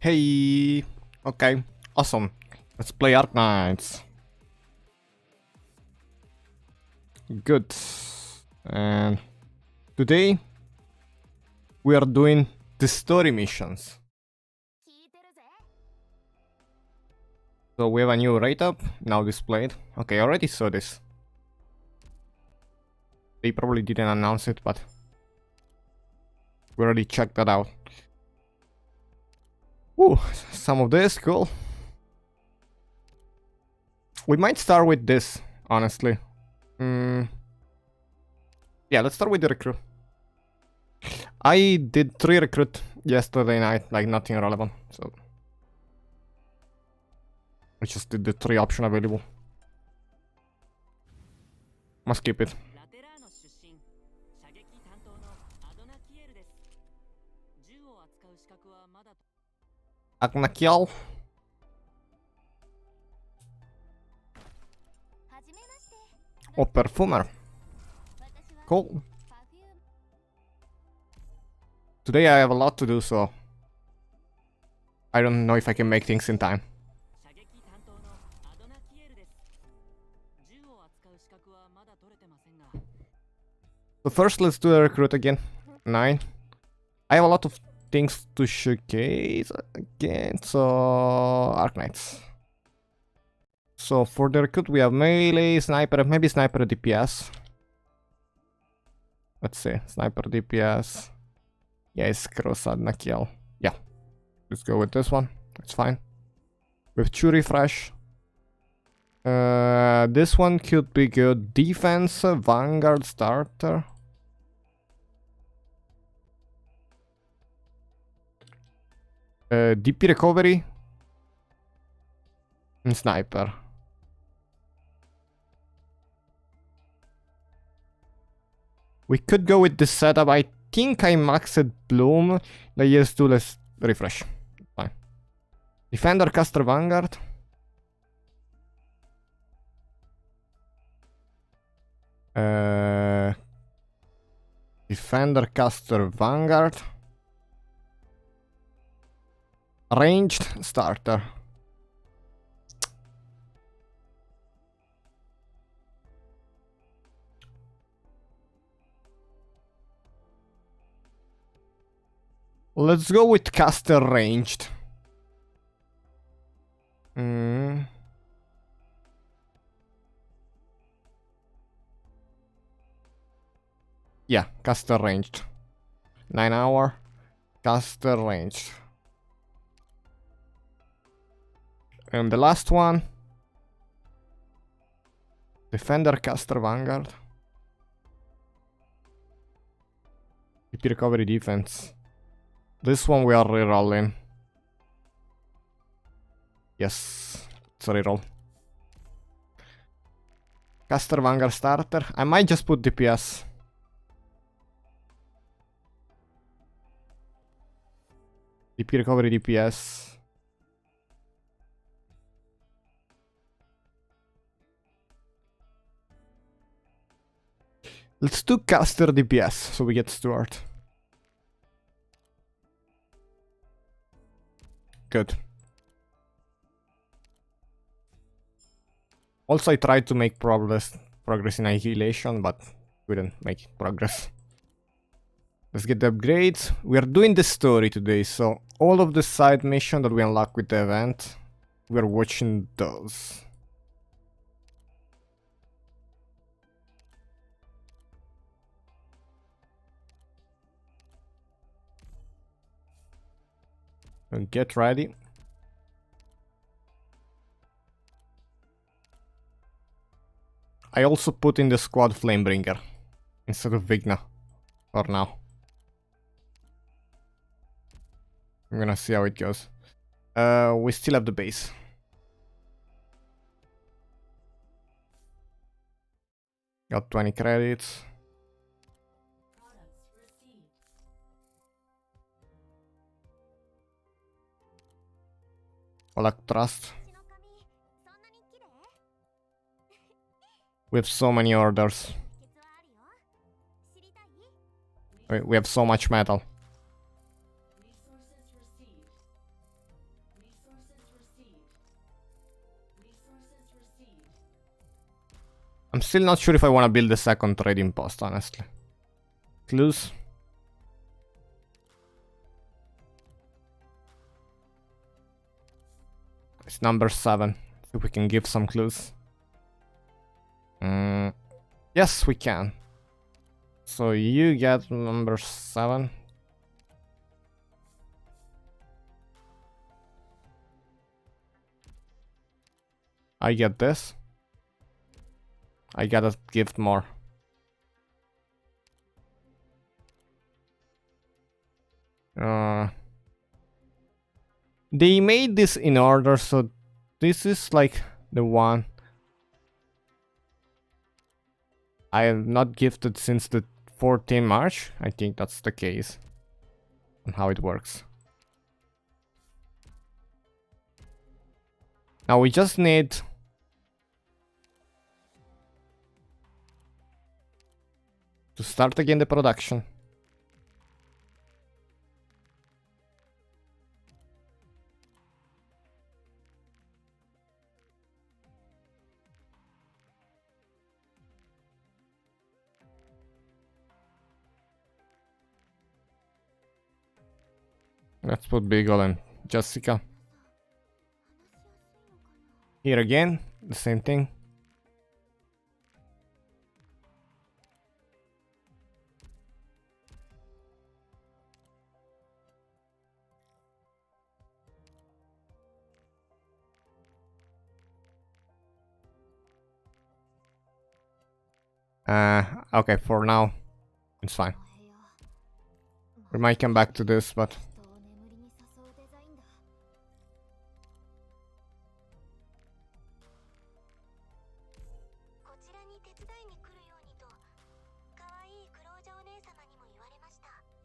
Hey, okay, awesome. Let's play Arknights. Good. And today we are doing the story missions. So we have a new rate up now displayed. Okay, I already saw this. They probably didn't announce it, but we already checked that out. Ooh, some of this, cool. We might start with this, honestly. Yeah, let's start with the recruit. I did 3 recruit yesterday night, like nothing relevant, so I just did the 3 option available. Must keep it. Arknights. Oh, perfumer. Cool. Today I have a lot to do, so I don't know if I can make things in time. So first let's do a recruit again. 9. I have a lot of things to showcase again, so Arknights. So for the recruit we have melee, sniper, maybe sniper DPS. Let's see, sniper DPS. Yes, cross-ad kill. Yeah, let's go with this one. It's fine. With 2 refresh. This one could be good. Defense, Vanguard starter. DP recovery. And sniper. We could go with this setup. I think I maxed Bloom. Let's do let's refresh. Fine. Defender, caster, Vanguard. Defender, caster, Vanguard. Ranged, starter. Let's go with caster ranged. Yeah, caster ranged. 9 hour. Caster ranged. And the last one. Defender, caster, Vanguard. PP recovery defense. This one we are rerolling. Yes, it's a reroll. Caster, Vanguard, starter. I might just put DPS. DP recovery DPS. Let's do caster DPS so we get Stuart. Good. Also, I tried to make progress in annihilation, but couldn't make progress. Let's get the upgrades. We are doing the story today, so all of the side mission that we unlock with the event, we are watching those. And get ready. I also put in the squad Flamebringer instead of Vigna for now. I'm gonna see how it goes. We still have the base. Got 20 credits. Collect trust. We have so many orders. We have so much metal. I'm still not sure if I want to build a second trading post, honestly. Clues. It's number 7. See if we can give some clues. Yes, we can. So you get number 7. I get this. I gotta gift more. They made this in order, so this is like the one I have not gifted since the 14th March. I think that's the case on how it works. Now we just need to start again the production. Let's put Beagle and Jessica. Here again, the same thing. Okay, for now, it's fine. We might come back to this, but...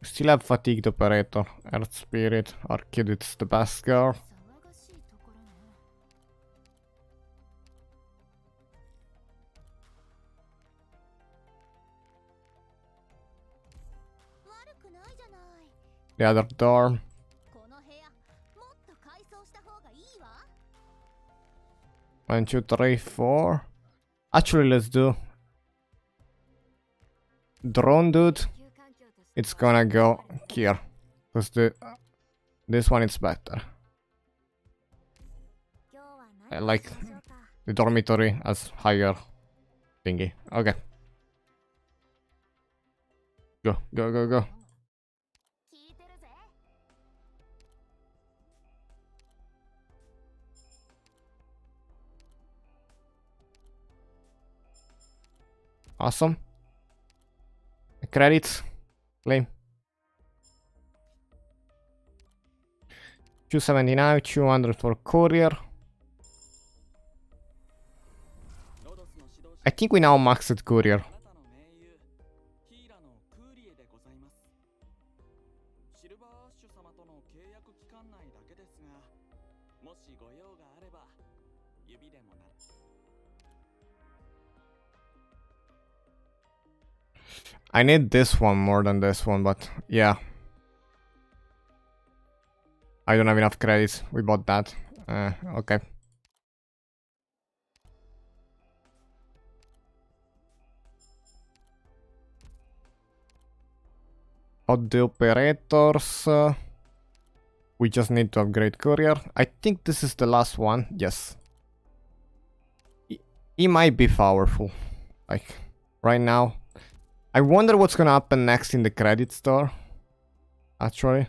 Still have Fatigued Operator, Earth Spirit, Arknights the best girl. The other dorm. 1, 2, 3, 4. Actually, let's do drone dude. It's gonna go here, because this one is better. I like the dormitory as higher thingy. Okay. Go, go, go, go. Awesome. Credits. Claim. 279, 200 for courier. I think we now maxed courier. I need this one more than this one, but yeah. I don't have enough credits. We bought that. Okay. Bought the operators. We just need to upgrade courier. I think this is the last one. Yes. He might be powerful. Like, right now. I wonder what's gonna happen next in the credit store. Actually.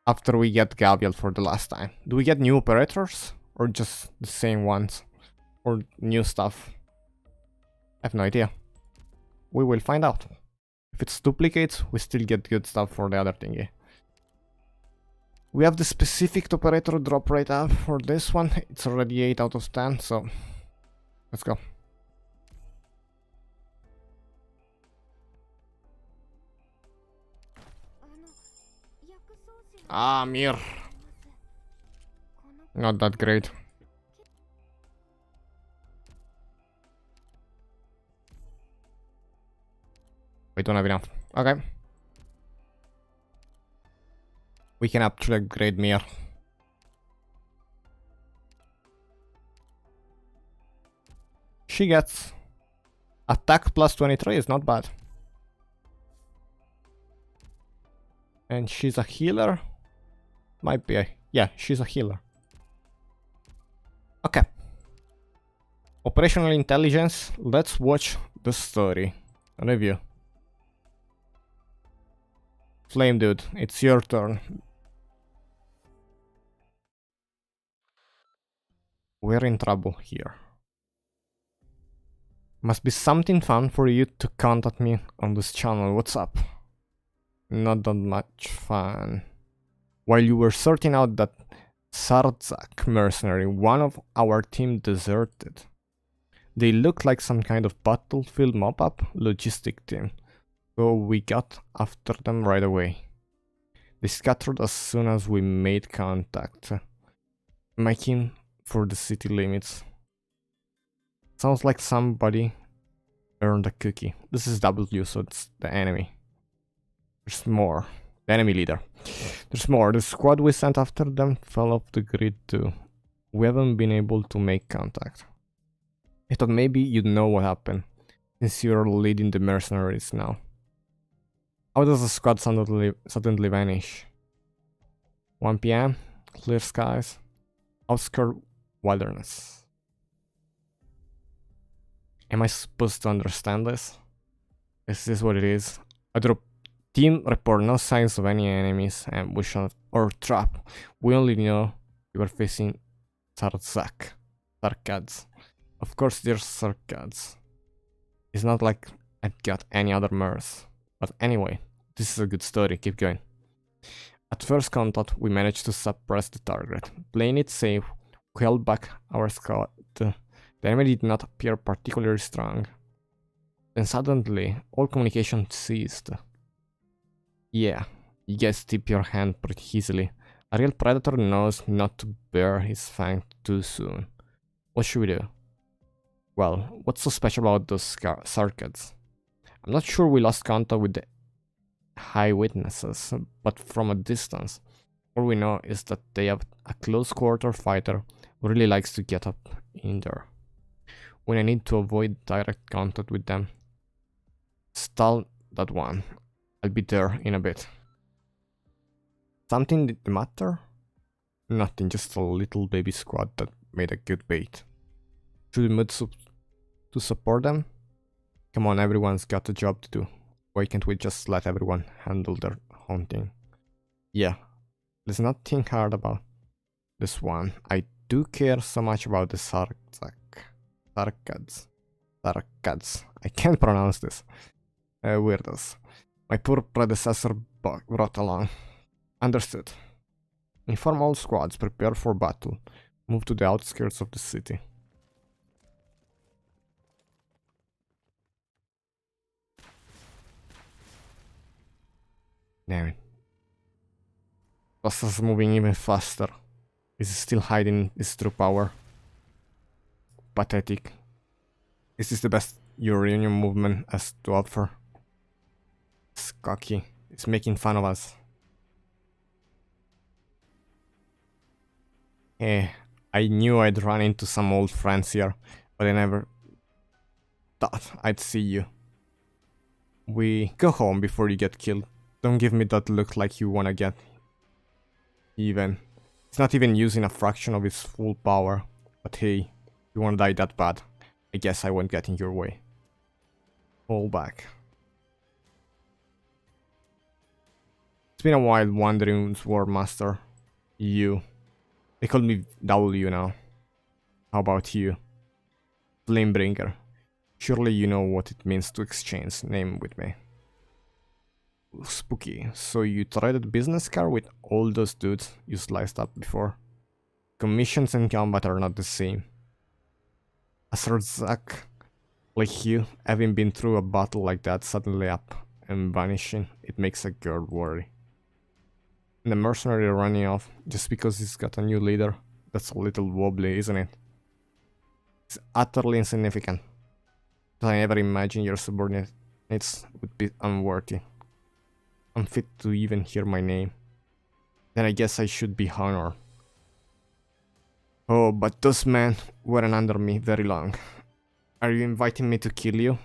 After we get Gabriel for the last time. Do we get new operators? Or just the same ones? Or new stuff? I have no idea. We will find out. If it's duplicates, we still get good stuff for the other thingy. We have the specific operator drop rate up for this one. It's already 8 out of 10, so... Let's go. Ah, Mir. Not that great. We don't have enough. Okay. We can actually upgrade Mir. She gets Attack plus 23 is not bad. And she's a healer? Might be. Yeah, she's a healer. Okay. Operational intelligence. Let's watch the story. Review. Flame dude, it's your turn. We're in trouble here. Must be something fun for you to contact me on this channel. What's up? Not that much fun. While you were sorting out that Sardzak mercenary, one of our team deserted. They looked like some kind of battlefield mop-up logistic team, so we got after them right away. They scattered as soon as we made contact, making for the city limits. Sounds like somebody earned a cookie. This is W, so it's the enemy. There's more. The enemy leader. There's more. The squad we sent after them fell off the grid too. We haven't been able to make contact. I thought maybe you'd know what happened, since you're leading the mercenaries now. How does the squad suddenly vanish? 1 PM, clear skies, outskirt wilderness. Am I supposed to understand this? Is this what it is? I drop team report no signs of any enemies, ambush or trap. We only know you were facing Sarkads. Of course there's Sarkads. It's not like I've got any other MERS. But anyway, this is a good story, keep going. At first contact, we managed to suppress the target. Playing it safe, we held back our squad. The enemy did not appear particularly strong. Then suddenly, all communication ceased. Yeah, you guys tip your hand pretty easily. A real predator knows not to bare his fang too soon. What should we do? Well, what's so special about those Sarkads? I'm not sure we lost contact with the high witnesses, but from a distance, all we know is that they have a close quarter fighter who really likes to get up in there. When I need to avoid direct contact with them, stall that one. I'll be there in a bit. Something did the matter? Nothing, just a little baby squad that made a good bait. Should we move to support them? Come on, everyone's got a job to do. Why can't we just let everyone handle their hunting? Yeah, let's not think hard about this one. I do care so much about the Sarkads. I can't pronounce this. Weirdos. My poor predecessor brought along. Understood. Inform all squads, prepare for battle. Move to the outskirts of the city. Damn it. Buster's moving even faster. Is he still hiding his true power? Pathetic. Is this the best Uranium movement has to offer? It's cocky. It's making fun of us. I knew I'd run into some old friends here, but I never thought I'd see you. We go home before you get killed. Don't give me that look like you wanna get even. It's not even using a fraction of its full power. But hey, you wanna die that bad, I guess I won't get in your way. Fall back. It's been a while wandering, Sword Master. You. They call me W now. How about you? Flamebringer. Surely you know what it means to exchange name with me. Spooky. So you traded business car with all those dudes you sliced up before? Commissions and combat are not the same. A Sardzak like you, having been through a battle like that, suddenly up and vanishing, it makes a girl worry. And the mercenary running off just because he's got a new leader, that's a little wobbly, isn't it? It's utterly insignificant. But I never imagined your subordinates would be unworthy. Unfit to even hear my name. Then I guess I should be honored. Oh, but those men weren't under me very long. Are you inviting me to kill you?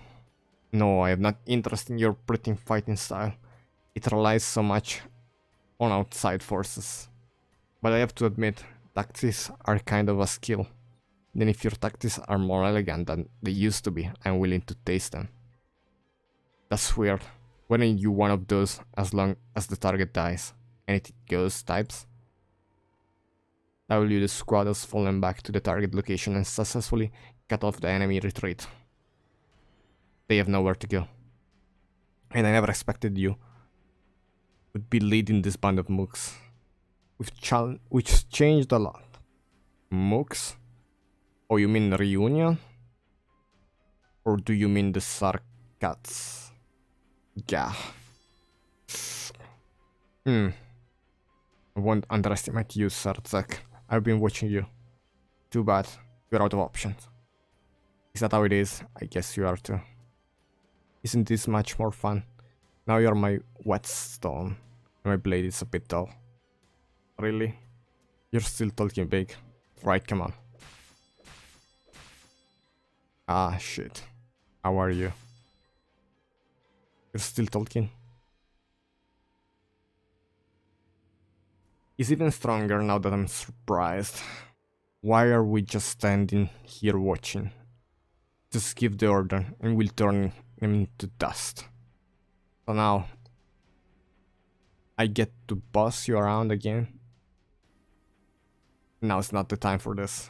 No, I am not interested in your pretty fighting style. It relies so much on outside forces. But I have to admit, tactics are kind of a skill. Then if your tactics are more elegant than they used to be, I'm willing to taste them. That's weird. Why aren't you one of those as long as the target dies? Anything goes types? The squad has fallen back to the target location and successfully cut off the enemy retreat. They have nowhere to go. And I never expected you would be leading this band of mooks. Which changed a lot. Mooks? Oh, you mean reunion? Or do you mean the Sarkats? Yeah. I won't underestimate you, Sartzak. I've been watching you. Too bad. You're out of options. Is that how it is? I guess you are too. Isn't this much more fun? Now you're my whetstone. My blade is a bit dull. Really? You're still talking big. Right, come on. Ah, shit. How are you? You're still talking? He's even stronger now that I'm surprised. Why are we just standing here watching? Just give the order and we'll turn him into dust. So now, I get to boss you around again? Now's not the time for this.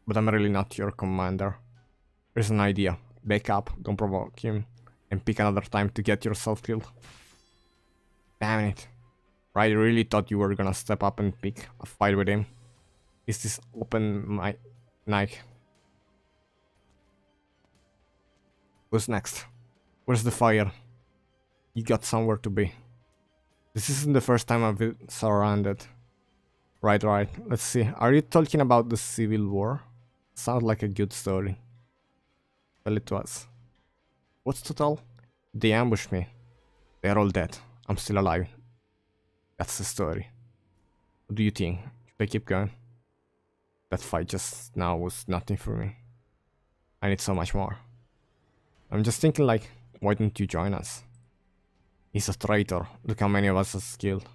But I'm really not your commander. Here's an idea. Back up, don't provoke him, and pick another time to get yourself killed. Damn it. Right, I really thought you were gonna step up and pick a fight with him. Is this open mic? Who's next? Where's the fire? You got somewhere to be. This isn't the first time I've been surrounded. Right. Let's see. Are you talking about the Civil War? Sounds like a good story. Tell it to us. What's to tell? They ambushed me. They're all dead. I'm still alive. That's the story. What do you think? Should I keep going? That fight just now was nothing for me. I need so much more. I'm just thinking like, why don't you join us? He's a traitor. Look how many of us has killed.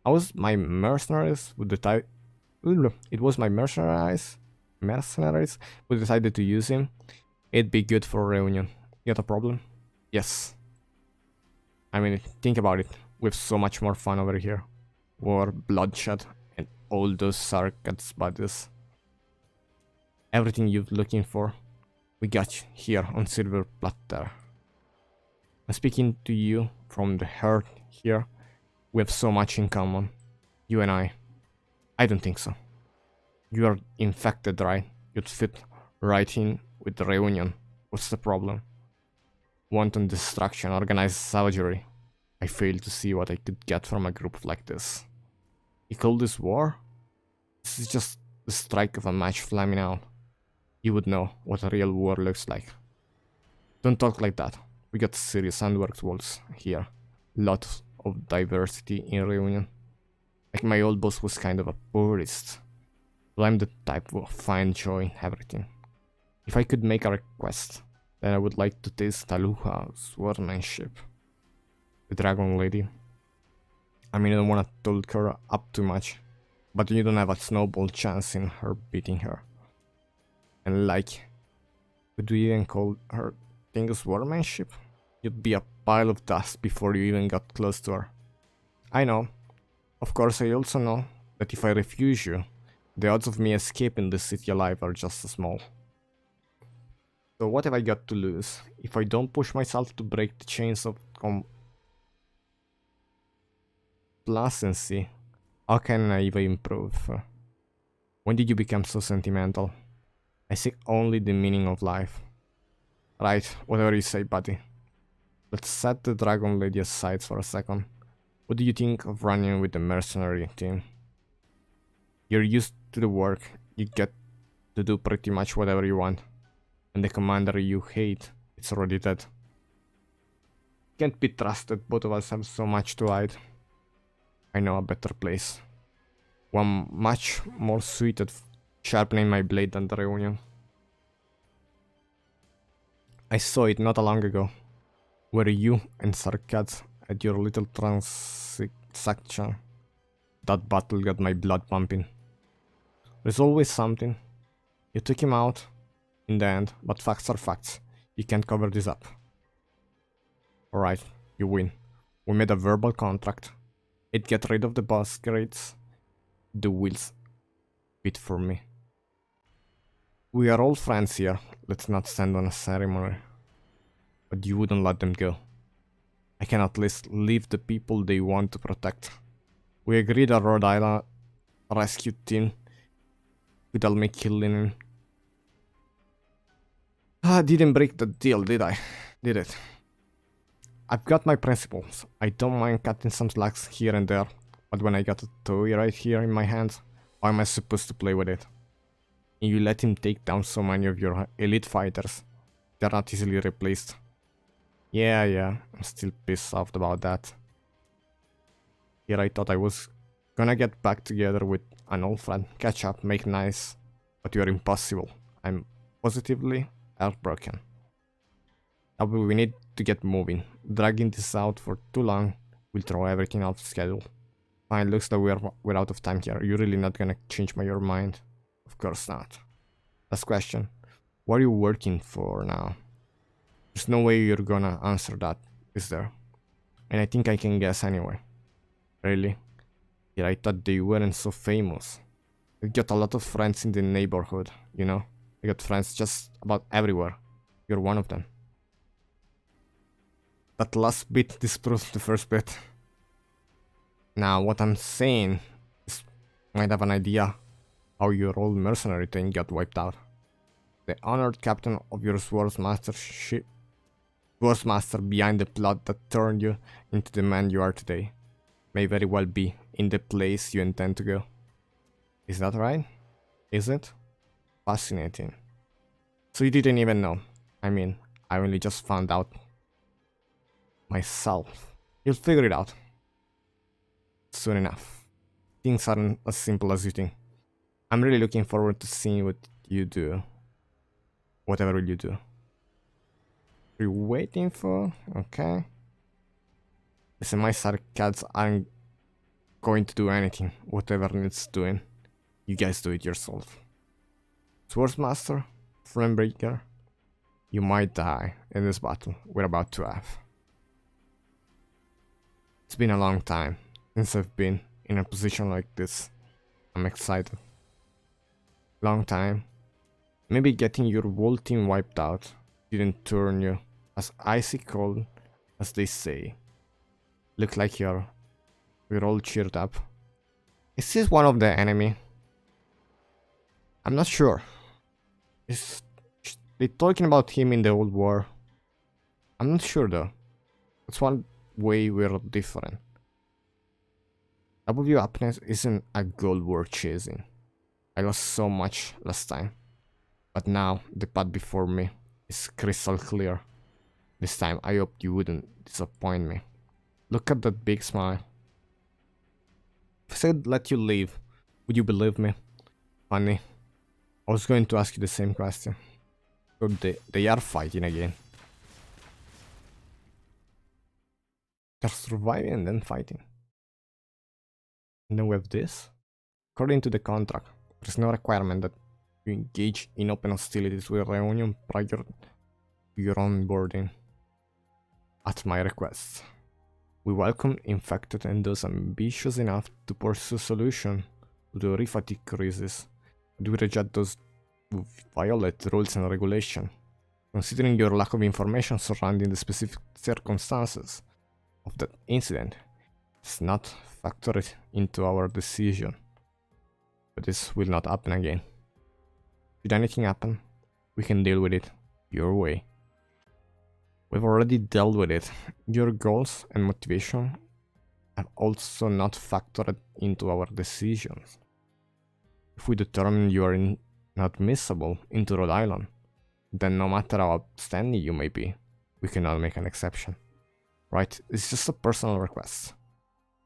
I was my mercenaries with the type. It was my mercenaries who decided to use him. It'd be good for a reunion. You got a problem? Yes. I mean, think about it. We have so much more fun over here. War, bloodshed, and all those Sarkats bodies. Everything you're looking for, we got here on silver platter. I'm speaking to you from the heart here. We have so much in common. You and I. I don't think so. You are infected, right? You'd fit right in with the reunion. What's the problem? Wanton destruction, organized savagery. I fail to see what I could get from a group like this. You call this war? This is just the strike of a match flaming out. You would know what a real war looks like. Don't talk like that. We got serious unworked walls here. Lots of diversity in reunion. Like my old boss was kind of a purist. But I'm the type who find joy in everything. If I could make a request, then I would like to taste Taluha's workmanship. The dragon lady. I mean, I don't want to talk her up too much, but you don't have a snowball chance in her beating her. And like, would we even call her Tingus workmanship? You'd be a pile of dust before you even got close to her. I know. Of course, I also know that if I refuse you, the odds of me escaping this city alive are just as small. So what have I got to lose if I don't push myself to break the chains of complacency? How can I even improve? When did you become so sentimental? I seek only the meaning of life. Right, whatever you say, buddy. Let's set the dragon lady aside for a second. What do you think of running with the mercenary team? You're used to the work, you get to do pretty much whatever you want. And the commander you hate, it's already dead. Can't be trusted, both of us have so much to hide. I know a better place. One much more suited sharpening my blade than the reunion. I saw it not long ago, where you and Sarkaz at your little transaction. That battle got my blood pumping. There's always something. You took him out in the end, but facts are facts. You can't cover this up. Alright, you win. We made a verbal contract. It get rid of the boss grades. The wheels fit for me. We are all friends here. Let's not stand on a ceremony. But you wouldn't let them go. I can at least leave the people they want to protect. We agreed a Rhode Island rescue team would help me killing him. Didn't break the deal, did I? Did it? I've got my principles. I don't mind cutting some slacks here and there, but when I got a toy right here in my hands, how am I supposed to play with it? And you let him take down so many of your elite fighters. They're not easily replaced. Yeah, I'm still pissed off about that. Here I thought I was gonna get back together with an old friend, catch up, make nice, but you're impossible. I'm positively heartbroken. Now we need to get moving. Dragging this out for too long will throw everything off schedule. Fine, looks like we're out of time here. You're really not gonna change your mind? Of course not. Last question. What are you working for now? There's no way you're gonna answer that, is there? And I think I can guess anyway. Really? Yeah, I thought they weren't so famous. I got a lot of friends in the neighborhood, you know? I got friends just about everywhere. You're one of them. That last bit disproves the first bit. Now, what I'm saying is, might have an idea how your old mercenary thing got wiped out. The honored captain of your Swordsmaster behind the plot that turned you into the man you are today may very well be in the place you intend to go. Is that right? Is it? Fascinating. So you didn't even know. I mean, I only just found out myself. You'll figure it out soon enough. Things aren't as simple as you think. I'm really looking forward to seeing what you do. Whatever you do. You're waiting for? Okay. Listen, my Sarkads aren't going to do anything. Whatever needs doing, you guys do it yourself. Swordsmaster, Flamebreaker, you might die in this battle we're about to have. It's been a long time since I've been in a position like this. I'm excited. Long time. Maybe getting your whole team wiped out didn't turn you as icy cold as they say. Look like we're all cheered up. Is this one of the enemy? I'm not sure. Is they talking about him in the old war? I'm not sure though. That's one way we're different. W happiness isn't a goal worth chasing. I lost so much last time. But now, the path before me is crystal clear. This time, I hoped you wouldn't disappoint me. Look at that big smile. If I said let you leave, would you believe me? Funny. I was going to ask you the same question. So they are fighting again. They're surviving and then fighting. And then we have this. According to the contract, there's no requirement that you engage in open hostilities with Reunion prior to your onboarding. At my request, we welcome infected and those ambitious enough to pursue solution to the refatigue crisis, but we reject those who violate rules and regulation. Considering your lack of information surrounding the specific circumstances of that incident, it's not factored into our decision. But this will not happen again. Should anything happen, we can deal with it your way. We've already dealt with it. Your goals and motivation have also not factored into our decisions. If we determine you are not admissible into Rhode Island, then no matter how outstanding you may be, we cannot make an exception. Right? It's just a personal request.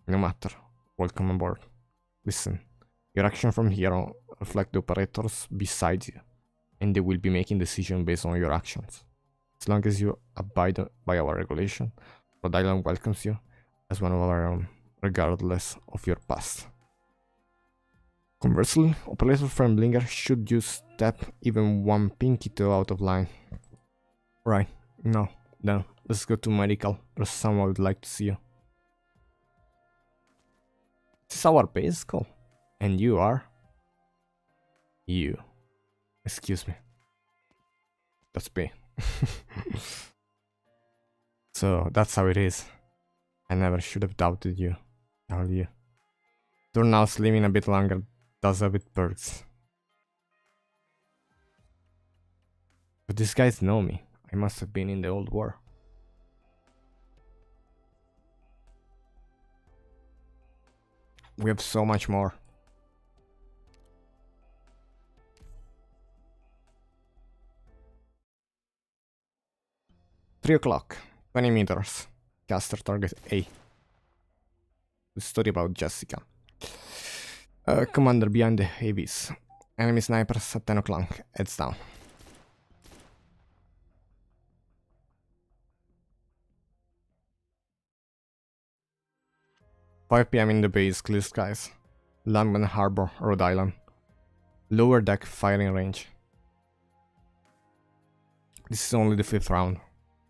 No matter. Welcome aboard. Listen. Your action from here on reflect the operators beside you, and they will be making decisions based on your actions. As long as you abide by our regulation, Rhode Island welcomes you as one of our own, regardless of your past. Conversely, Operator Firmblinger, should you step even one pinky toe out of line. Right, no, then let's go to medical. There's someone I would like to see you. This is our base call. And you are? You. Excuse me. That's B. So that's how it is. I never should have doubted you. Tell you. Turnouts living a bit longer does have its perks. But these guys know me. I must have been in the old war. We have so much more. Three o'clock, 20 meters. Caster target A. The story about Jessica. Commander behind the heavies. Enemy snipers at 10 o'clock. Heads down. $5 PM in the base, clear skies. London Harbor, Rhode Island. Lower deck firing range. This is only the 5th round,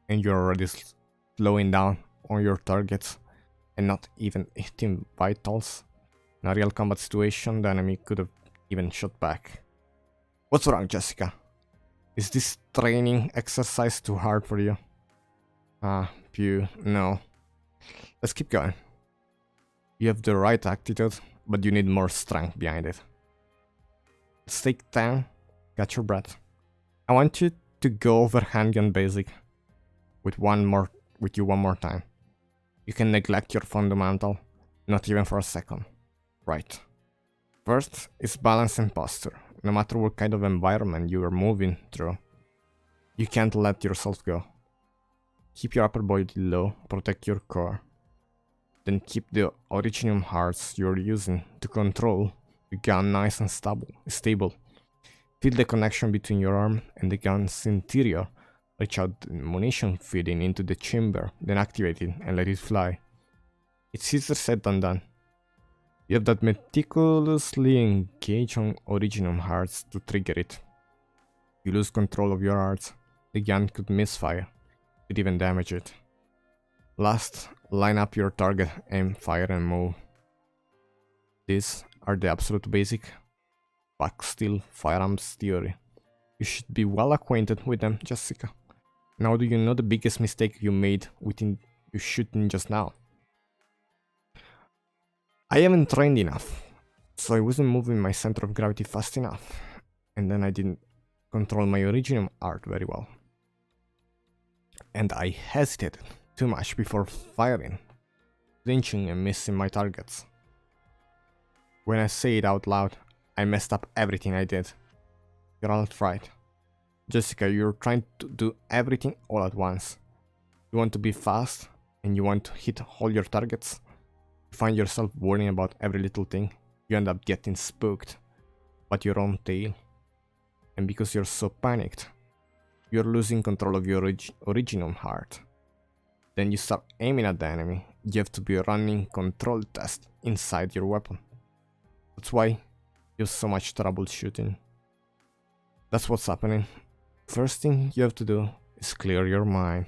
and you're already slowing down on your targets and not even hitting vitals. In a real combat situation, the enemy could have even shot back. What's wrong, Jessica? Is this training exercise too hard for you? Pew, no. Let's keep going. You have the right attitude, but you need more strength behind it. Let's take 10, catch your breath. I want you to go over handgun basic with you one more time. You can neglect your fundamental, not even for a second. Right. First is balance and posture. No matter what kind of environment you are moving through, you can't let yourself go. Keep your upper body low, protect your core. Then keep the Originium hearts you're using to control the gun nice and stable. Feel the connection between your arm and the gun's interior. Reach out the ammunition feeding into the chamber, then activate it and let it fly. It's easier said than done. You have that meticulously engage on Originium hearts to trigger it. You lose control of your hearts, the gun could misfire, could even damage it. Last, line up your target, aim, fire and move. These are the absolute basic backsteel firearms theory. You should be well acquainted with them, Jessica. Now do you know the biggest mistake you made within you shooting just now? I haven't trained enough, so I wasn't moving my center of gravity fast enough, and then I didn't control my Originium art very well. And I hesitated too much before firing, flinching and missing my targets. When I say it out loud, I messed up everything I did. You're all right. Jessica, you're trying to do everything all at once. You want to be fast, and you want to hit all your targets. You find yourself worrying about every little thing. You end up getting spooked by your own tail. And because you're so panicked, you're losing control of your Originium heart. Then you start aiming at the enemy. You have to be running control tests inside your weapon. That's why you have so much trouble shooting. That's what's happening. First thing you have to do is clear your mind.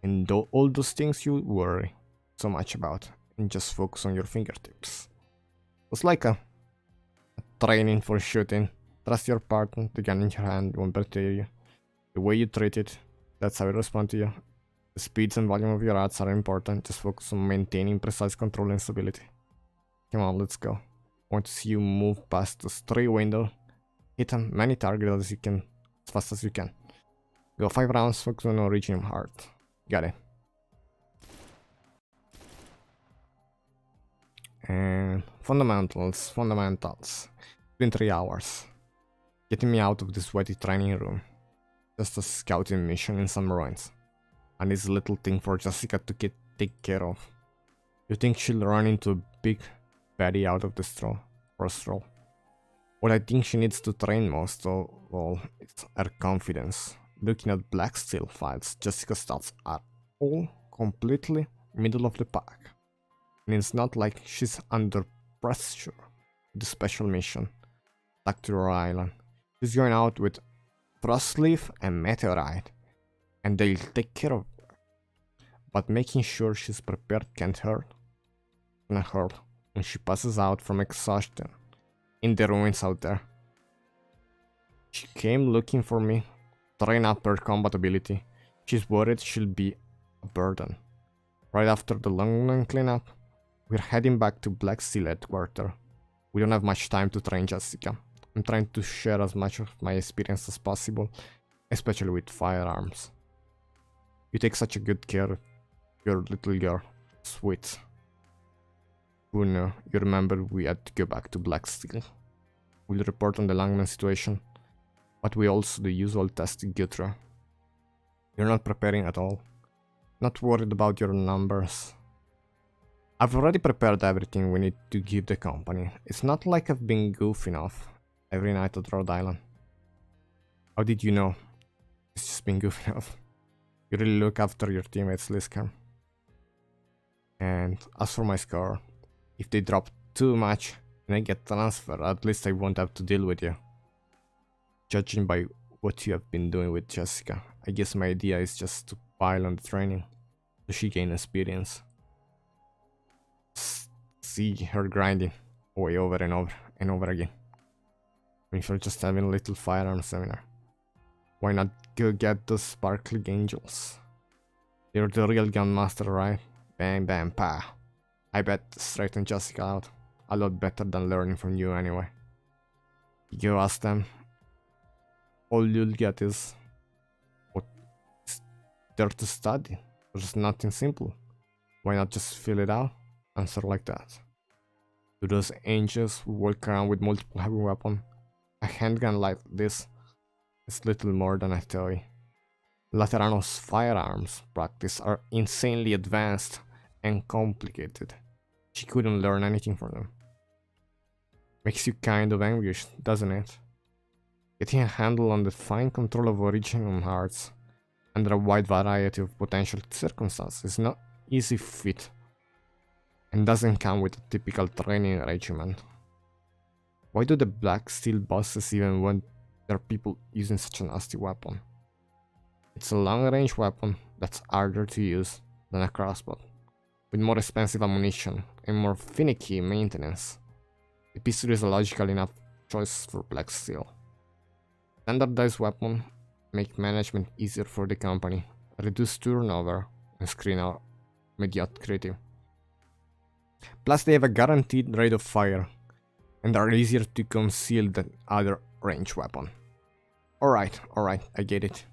And all those things you worry so much about, and just focus on your fingertips. It's like a training for shooting. Trust your partner, the gun in your hand won't betray you. The way you treat it, that's how it responds to you. The speeds and volume of your arts are important, just focus on maintaining precise control and stability. Come on, let's go. I want to see you move past the stray window, hit as many targets as you can, as fast as you can. Go 5 rounds, focus on Originium heart. Got it. And fundamentals. Been 3 hours. Getting me out of this sweaty training room. Just a scouting mission in some ruins. And this little thing for Jessica to take care of. You think she'll run into a big baddie out of the straw for a stroll? What I think she needs to train most of all is her confidence. looking at Black Steel files, Jessica's stats are all completely middle of the pack. And it's not like she's under pressure with the special mission, back to her island. She's going out with Frostleaf and Meteorite, and they'll take care of her. But making sure she's prepared can't hurt. Not hurt when she passes out from exhaustion in the ruins out there. She came looking for me, train up her combat ability. She's worried she'll be a burden. Right after the long cleanup, we're heading back to Black Steel headquarters. We don't have much time to train Jessica. I'm trying to share as much of my experience as possible, especially with firearms. You take such a good care of your little girl. Sweet. Who knew? You remember we had to go back to Black Steel. We'll report on the Langman situation, but we also do the usual test to go through. You're not preparing at all. Not worried about your numbers. I've already prepared everything we need to give the company. It's not like I've been goofing off every night at Rhode Island. How did you know? It's just been goofing off. You really look after your teammates, Lisker. And as for my score, if they drop too much and I get transferred, at least I won't have to deal with you. Judging by what you have been doing with Jessica, I guess my idea is just to pile on the training, so she gain experience. See her grinding away over and over and over again. If you're just having a little firearm seminar, why not go get those sparkling angels? You're the real gun master, right? Bang bang pa. I bet straighten Jessica out. A lot better than learning from you anyway. You go ask them, all you'll get is what is there to study. There's nothing simple. Why not just fill it out? Answer like that. Do those angels who walk around with multiple heavy weapons? A handgun like this is little more than a toy. Laterano's firearms practice are insanely advanced and complicated. She couldn't learn anything from them. Makes you kind of envious, doesn't it? Getting a handle on the fine control of original hearts under a wide variety of potential circumstances is not easy feat, and doesn't come with a typical training regimen. Why do the Black Steel bosses even want their people using such a nasty weapon? It's a long-range weapon that's harder to use than a crossbow, with more expensive ammunition and more finicky maintenance. The pistol is a logical enough choice for Black Steel. Standardized weapons make management easier for the company, reduce turnover, and screen out mediocrity. Plus they have a guaranteed rate of fire, and are easier to conceal than other range weapons. Alright, I get it.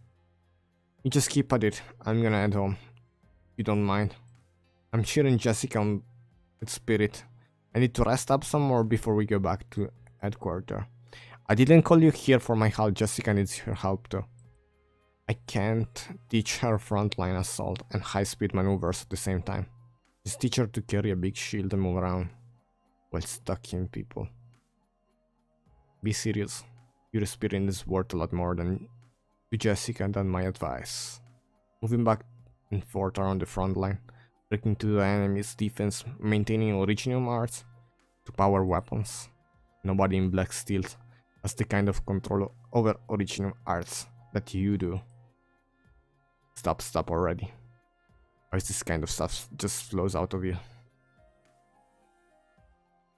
You just keep at it, I'm gonna head home. If you don't mind. I'm cheering Jessica on with spirit. I need to rest up some more before we go back to headquarters. I didn't call you here for my help, Jessica needs your help too. I can't teach her frontline assault and high-speed maneuvers at the same time. Just teach her to carry a big shield and move around while stalking people. Be serious. Your experience is worth a lot more than to Jessica than my advice. Moving back and forth around the front line, breaking to the enemy's defense, maintaining original arts to power weapons. Nobody in Black Steel has the kind of control over original arts that you do. Stop already. Why is this kind of stuff just flows out of you?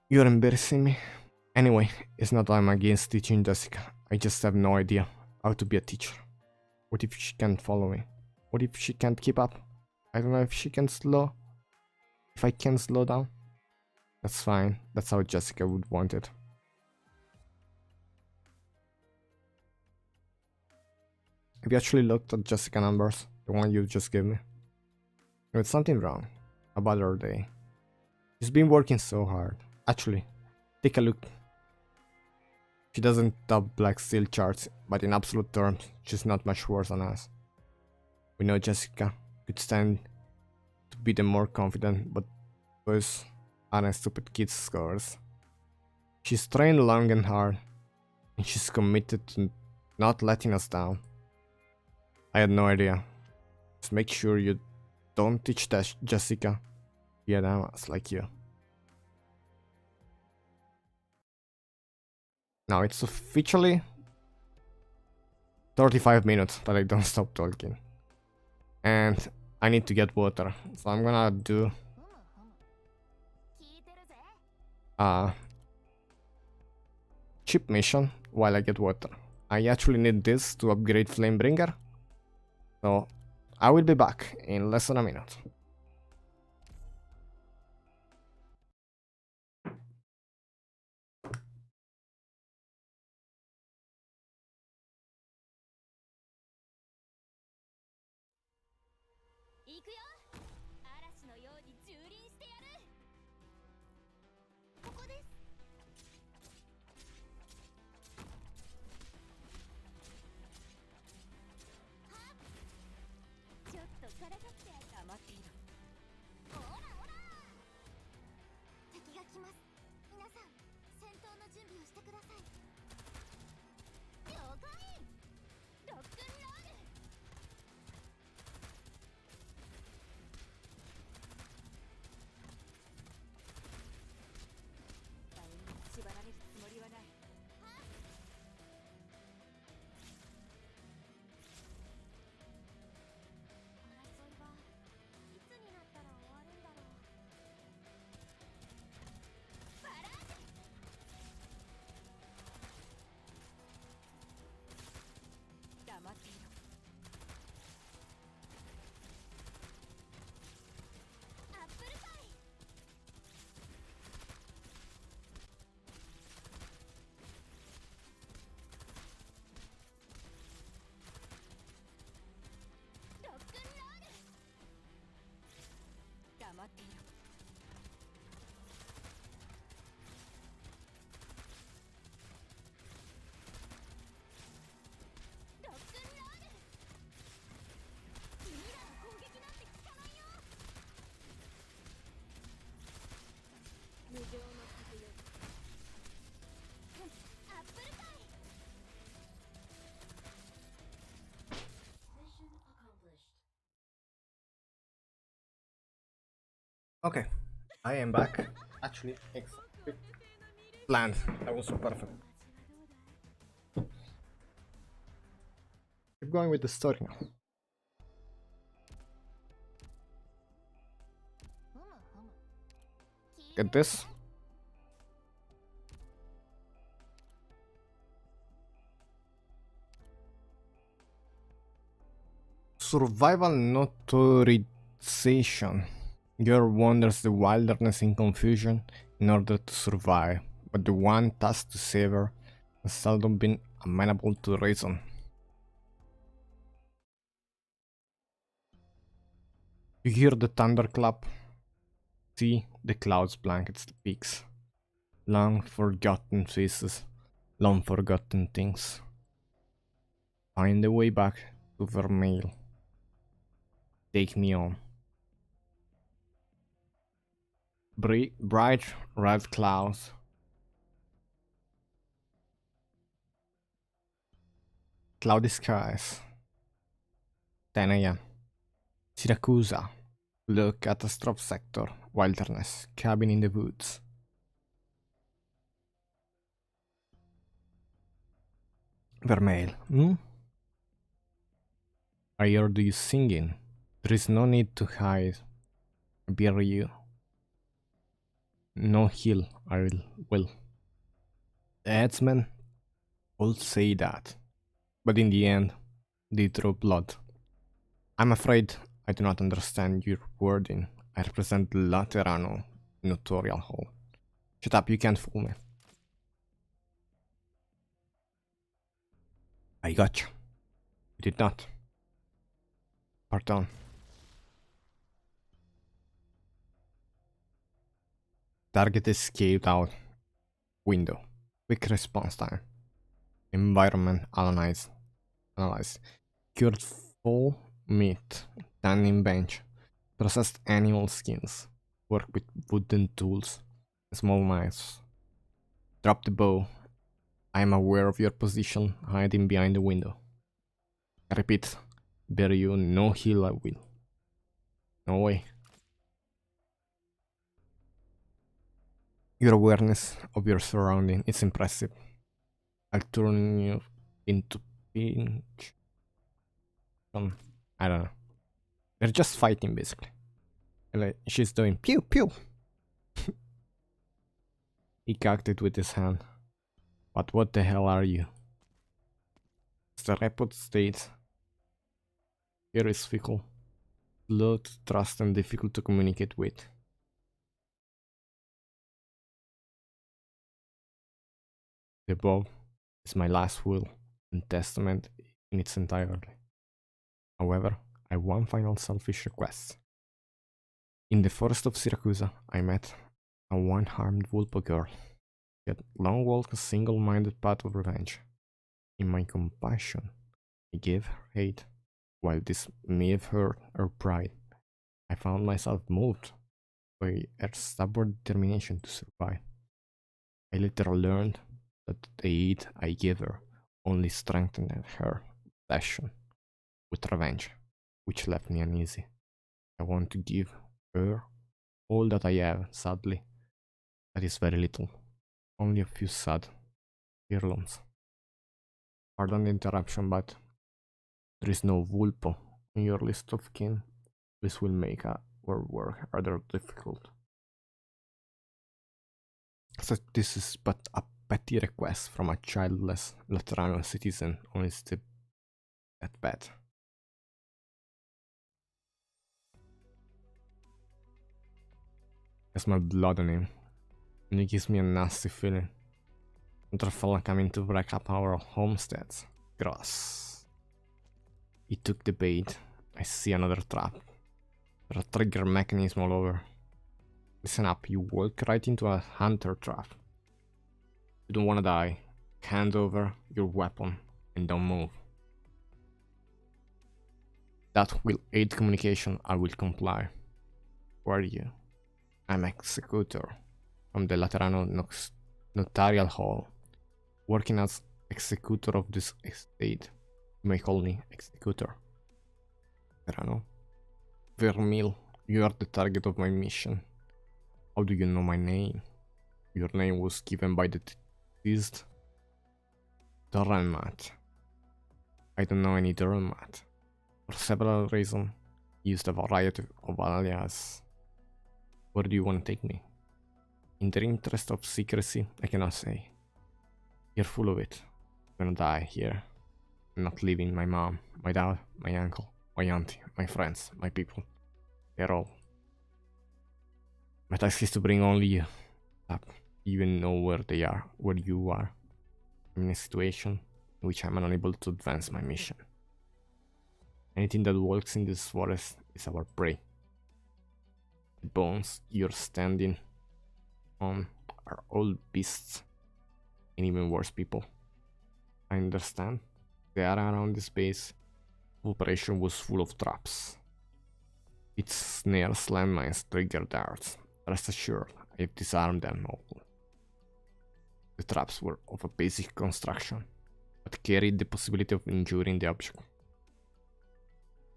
You're embarrassing me. Anyway, it's not that I'm against teaching Jessica. I just have no idea how to be a teacher. What if she can't follow me? What if she can't keep up? I don't know if she can slow. If I can slow down. That's fine. That's how Jessica would want it. Have you actually looked at Jessica numbers? The one you just gave me? There's something wrong about her day. She's been working so hard. Actually, take a look. She doesn't top Black Steel charts, but in absolute terms, she's not much worse than us. We know Jessica could stand to be the more confident, but those aren't stupid kids' scores. She's trained long and hard, and she's committed to not letting us down. I had no idea. Just make sure you don't teach Jessica. Yeah, was like you. Now it's officially 35 minutes that I don't stop talking. And I need to get water. So I'm gonna do a cheap mission while I get water. I actually need this to upgrade Flamebringer. So I will be back in less than a minute. Okay, I am back. Actually, exactly planned. That was so perfect. Keep going with the story now. Get this. Survival notarization. Girl wanders the wilderness in confusion in order to survive, but the one tasked to save her has seldom been amenable to reason. You hear the thunderclap, see the clouds blankets the peaks, long forgotten faces, long forgotten things. Find the way back to Vermeil. Take me on. Bright red clouds. Cloudy skies. 10 a.m. Siracusa. Low catastrophe sector. Wilderness. Cabin in the woods. Vermeil. I heard you singing. There is no need to hide. Bury you. No heal, I will. The headsmen all say that, but in the end, they draw blood. I'm afraid I do not understand your wording. I represent the Laterano Notarial Hall. Shut up, you can't fool me. I gotcha. You did not. Pardon. Target escaped out. Window. Quick response time. Environment analyze. Cured full meat. Tanning bench. Processed animal skins. Work with wooden tools. Small knives. Drop the bow. I am aware of your position, hiding behind the window. I repeat, bury you, no heal I will. No way. Your awareness of your surrounding is impressive. I'll turn you into pinch. I don't know. They're just fighting basically. Like, she's doing pew pew. He cocked it with his hand. But what the hell are you? The report states. Here is fickle. Slow to trust and difficult to communicate with. The above is my last will and testament in its entirety. However, I have one final selfish request. In the forest of Syracuse, I met a one-armed Vulpo girl. She had long walked a single-minded path of revenge. In my compassion, I gave her aid. While this may have hurt her pride, I found myself moved by her stubborn determination to survive. I later learned that the aid I gave her only strengthened her obsession with revenge, which left me uneasy. I want to give her all that I have, sadly. That is very little. Only a few sad heirlooms. Pardon the interruption, but there is no Vulpo on your list of kin. This will make our work rather difficult. So this is but a petty request from a childless Laterano citizen on his deathbed. I smell blood on him, and it gives me a nasty feeling. Another fella coming to wreck up our homesteads. Gross. He took the bait. I see another trap. There are trigger mechanisms all over. Listen up, you walk right into a hunter trap. You don't wanna die. Hand over your weapon and don't move. That will aid communication. I will comply. Who are you? I'm Executor from the Laterano Notarial Hall, working as Executor of this estate. You may call me Executor. Laterano. Vermil, you are the target of my mission. How do you know my name? Your name was given by the deceased Duralmat. I don't know any Duralmat. For several reasons, he used a variety of aliases. Where do you want to take me? In the interest of secrecy, I cannot say. You're full of it. I'm gonna die here. I'm not leaving my mom, my dad, my uncle, my auntie, my friends, my people. They're all. My task is to bring only you up. You even know where they are, where you are. I'm in a situation in which I'm unable to advance my mission. Anything that walks in this forest is our prey. The bones you're standing on are all beasts and even worse people. I understand. The area around this base operation was full of traps. Its snares, landmines, trigger darts. Rest assured, I have disarmed them all. The traps were of a basic construction, but carried the possibility of injuring the object.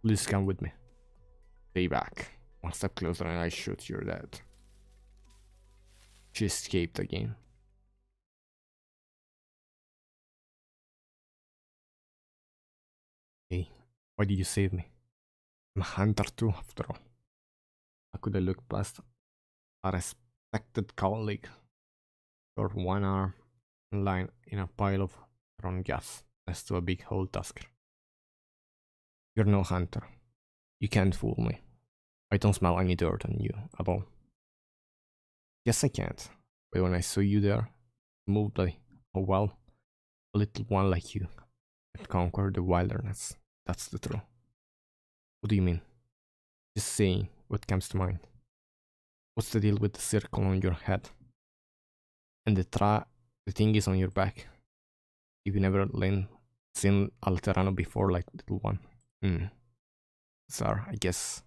Please come with me. Stay back. One step closer and I shoot, you're dead. She escaped again. Hey, why did you save me? I'm a hunter too, after all. How could I look past a respected colleague? Or one arm lying in a pile of thrown gas next to a big hole tusker. You're no hunter. You can't fool me. I don't smell any dirt on you at all. Yes, I can't. But when I saw you there, moved like, oh well, a little one like you can conquer the wilderness. That's the truth. What do you mean? Just saying what comes to mind. What's the deal with the circle on your head? And the thing is on your back. If you never seen Alterano before, like little one. Sir, I guess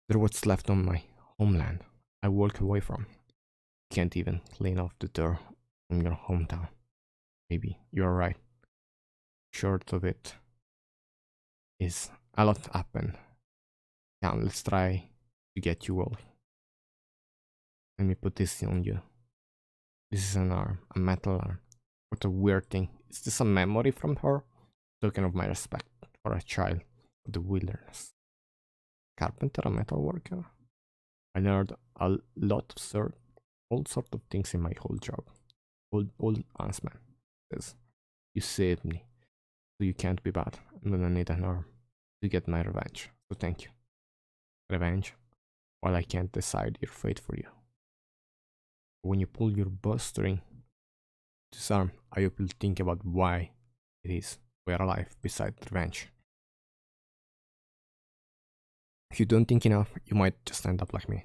they're what's left on my homeland. I walk away from. Can't even clean off the dirt from your hometown. Maybe you're right. Short of it. is a lot happened. Yeah, let's try to get you all. Let me put this on you. This is an arm, a metal arm. What a weird thing. Is this a memory from her? Token of my respect for a child of the wilderness. Carpenter, a metal worker. I learned a lot of all sorts of things in my whole job. Old Ansman says, you saved me, so you can't be bad. I'm gonna need an arm to get my revenge. So thank you. Revenge? While I can't decide your fate for you. When you pull your bowstring, this arm, I hope you'll think about why it is we're alive beside revenge. If you don't think enough, you might just end up like me.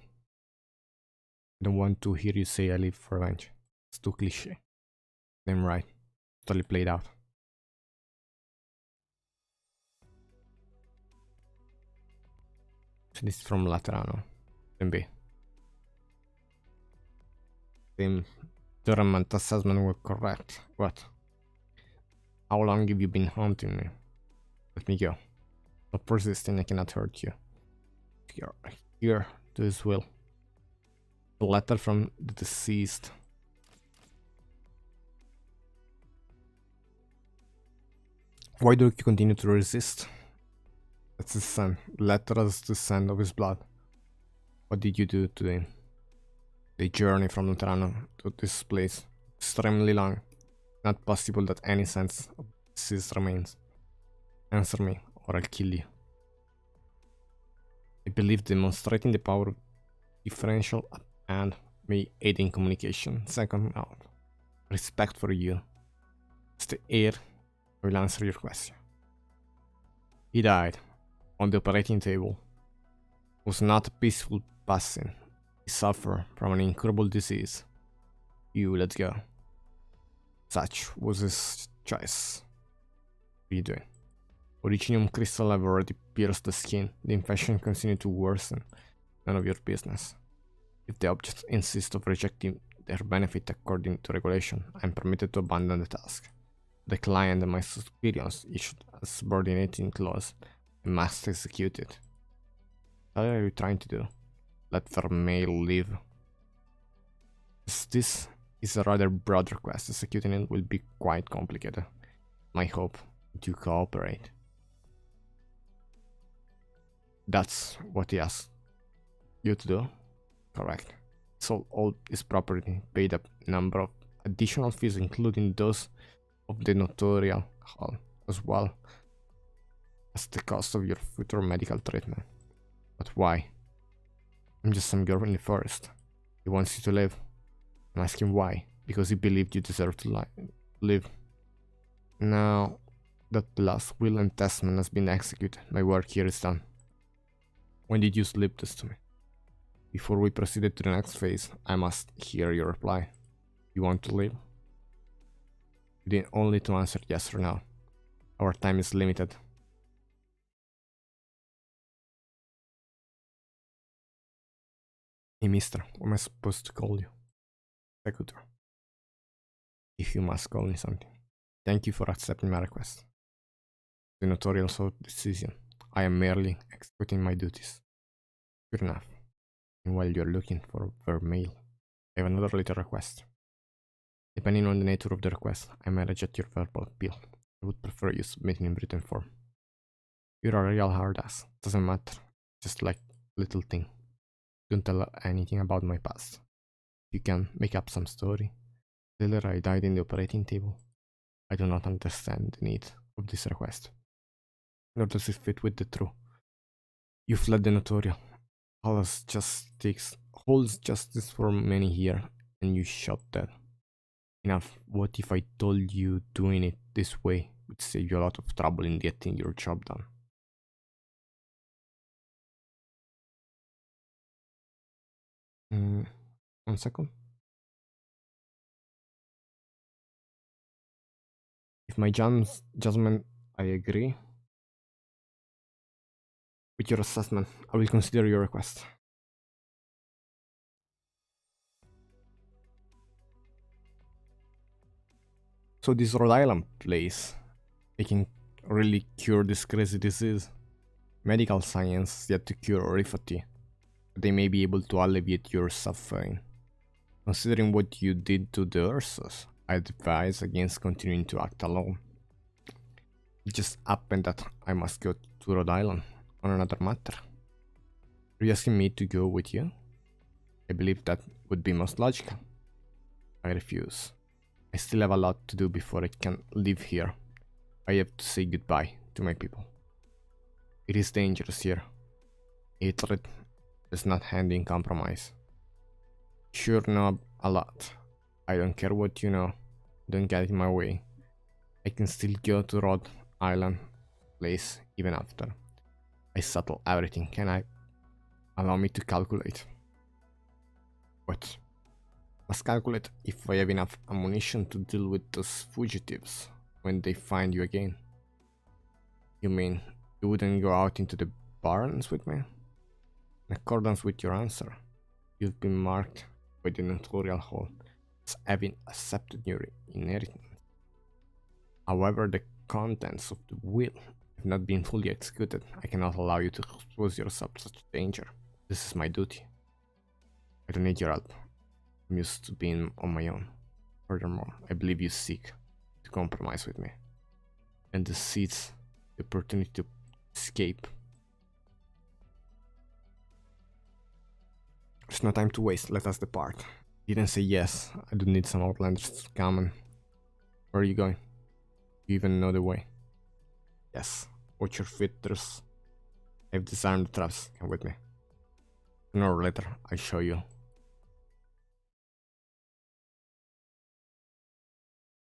I don't want to hear you say I live for revenge. It's too cliche. I'm right. Totally played out. So this is from Laterano. MB. The tournament assessment were correct. What? How long have you been haunting me? Let me go. Stop persisting, I cannot hurt you. Here to his will. A letter from the deceased. Why do you continue to resist? That's his son. Letter as the sand of his blood. What did you do to him? The journey from Luterano to this place. Extremely long. Not possible that any sense of disease remains. Answer me, or I'll kill you. I believe demonstrating the power of differential and may aid in communication. Second out. Respect for you. As the heir, I will answer your question. He died on the operating table. It was not a peaceful passing. He suffered from an incurable disease. You, let's go. Such was his choice. What are you doing? Originium crystal have already pierced the skin. The infection continued to worsen. None of your business. If the objects insist of rejecting their benefit according to regulation, I am permitted to abandon the task. The client and my superiors issued a subordinating clause. I must execute it. What are you trying to do? Let Vermeil live. This is a rather broad request. Executing it will be quite complicated. My hope to cooperate. That's what he asked you to do? Correct. Sold all his property, paid a number of additional fees, including those of the notarial hall, as well as the cost of your future medical treatment. But why? I'm just some girl in the forest. He wants you to live. I'm asking why. Because he believed you deserve to live. Now that the last will and testament has been executed, my work here is done. When did you slip this to me? Before we proceeded to the next phase, I must hear your reply. You want to live? You need only to answer yes or no. Our time is limited. Hey mister, what am I supposed to call you? Executor. If you must call me something. Thank you for accepting my request. The notarial decision. I am merely executing my duties. Good enough. And while you're looking for Vermeil, I have another little request. Depending on the nature of the request, I may reject your verbal appeal. I would prefer you submitting in written form. You're a real hard ass. Doesn't matter. Just like little thing. Don't tell anything about my past. You can make up some story. Tell her I died in the operating table. I do not understand the need of this request. Nor does it fit with the truth. You fled the notarial. Holds justice for many here, and you shot dead. Enough. What if I told you doing it this way would save you a lot of trouble in getting your job done? One second. If my judgment, I agree with your assessment, I will consider your request. So this Rhode Island place, I can really cure this crazy disease. Medical science yet to cure oriphaty. They may be able to alleviate your suffering. Considering what you did to the Ursus, I advise against continuing to act alone. It just happened that I must go to Rhode Island on another matter. Are you asking me to go with you? I believe that would be most logical. I refuse. I still have a lot to do before I can leave here. I have to say goodbye to my people. It is dangerous here. Hatred does not end in compromise. Sure know a lot. I don't care what you know. Don't get in my way. I can still go to Rhode Island place even after I settle everything. Can I allow me to calculate? What? Must calculate if I have enough ammunition to deal with those fugitives when they find you again. You mean you wouldn't go out into the barrens with me? In accordance with your answer, you've been marked by the notarial hall as having accepted your inheritance. However, the contents of the will have not been fully executed. I cannot allow you to expose yourself to such danger. This is my duty. I don't need your help. I'm used to being on my own. Furthermore, I believe you seek to compromise with me and to seize the opportunity to escape. There's no time to waste, let us depart. You didn't say yes, I do need some outlanders to come and... Where are you going? You even know the way? Yes, watch your feet, I've disarmed the traps, come with me. Sooner or later, I'll show you.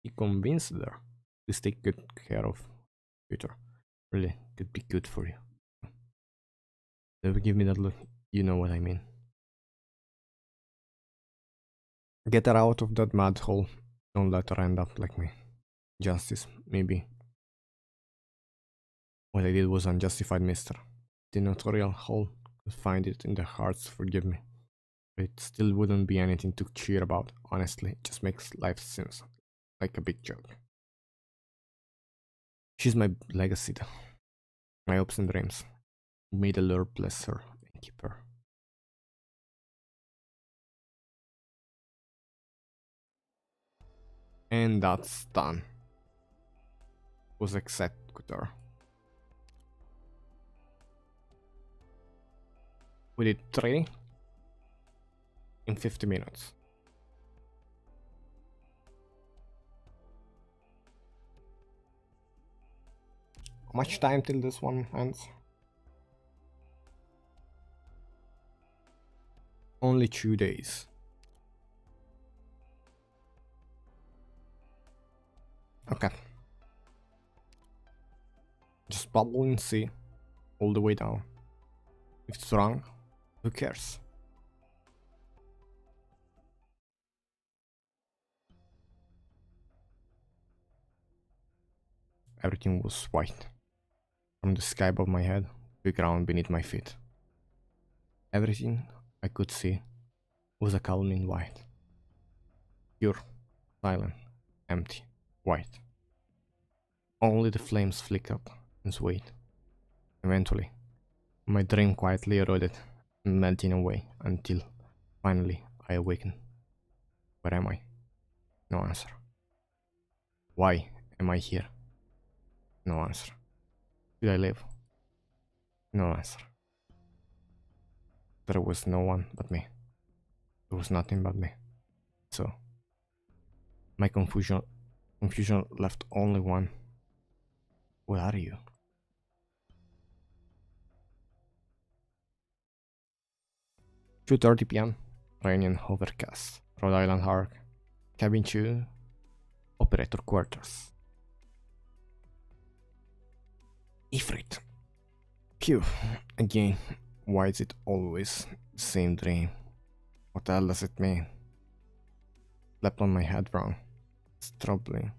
You convinced her. Please take good care of Peter. Really, could be good for you. Never give me that look, you know what I mean. Get her out of that mad hole. Don't let her end up like me. Justice, maybe. What I did was unjustified, mister. The notarial hole could find it in their hearts to forgive me. But it still wouldn't be anything to cheer about, honestly. It just makes life seem like a big joke. She's my legacy, though. My hopes and dreams. May the Lord bless her and keep her. And that's done. Was executor. We did 3 in 50 minutes. How much time till this one ends? Only 2 days. Okay. Just bubble and see all the way down. If it's wrong, who cares? Everything was white. From the sky above my head to the ground beneath my feet. Everything I could see was a calming white. Pure, silent, empty, white. Only the flames flickered and swayed. Eventually, my dream quietly eroded and melting away until finally I awakened. Where am I? No answer. Why am I here? No answer. Did I live? No answer. There was no one but me. There was nothing but me. So, my confusion left only one. What are you? 2:30 p.m. Rainy and overcast. Rhode Island Arc. Cabin 2. Operator quarters. Ifrit. Phew. Again. Why is it always the same dream? What the hell does it mean? Slept on my head wrong. It's troubling.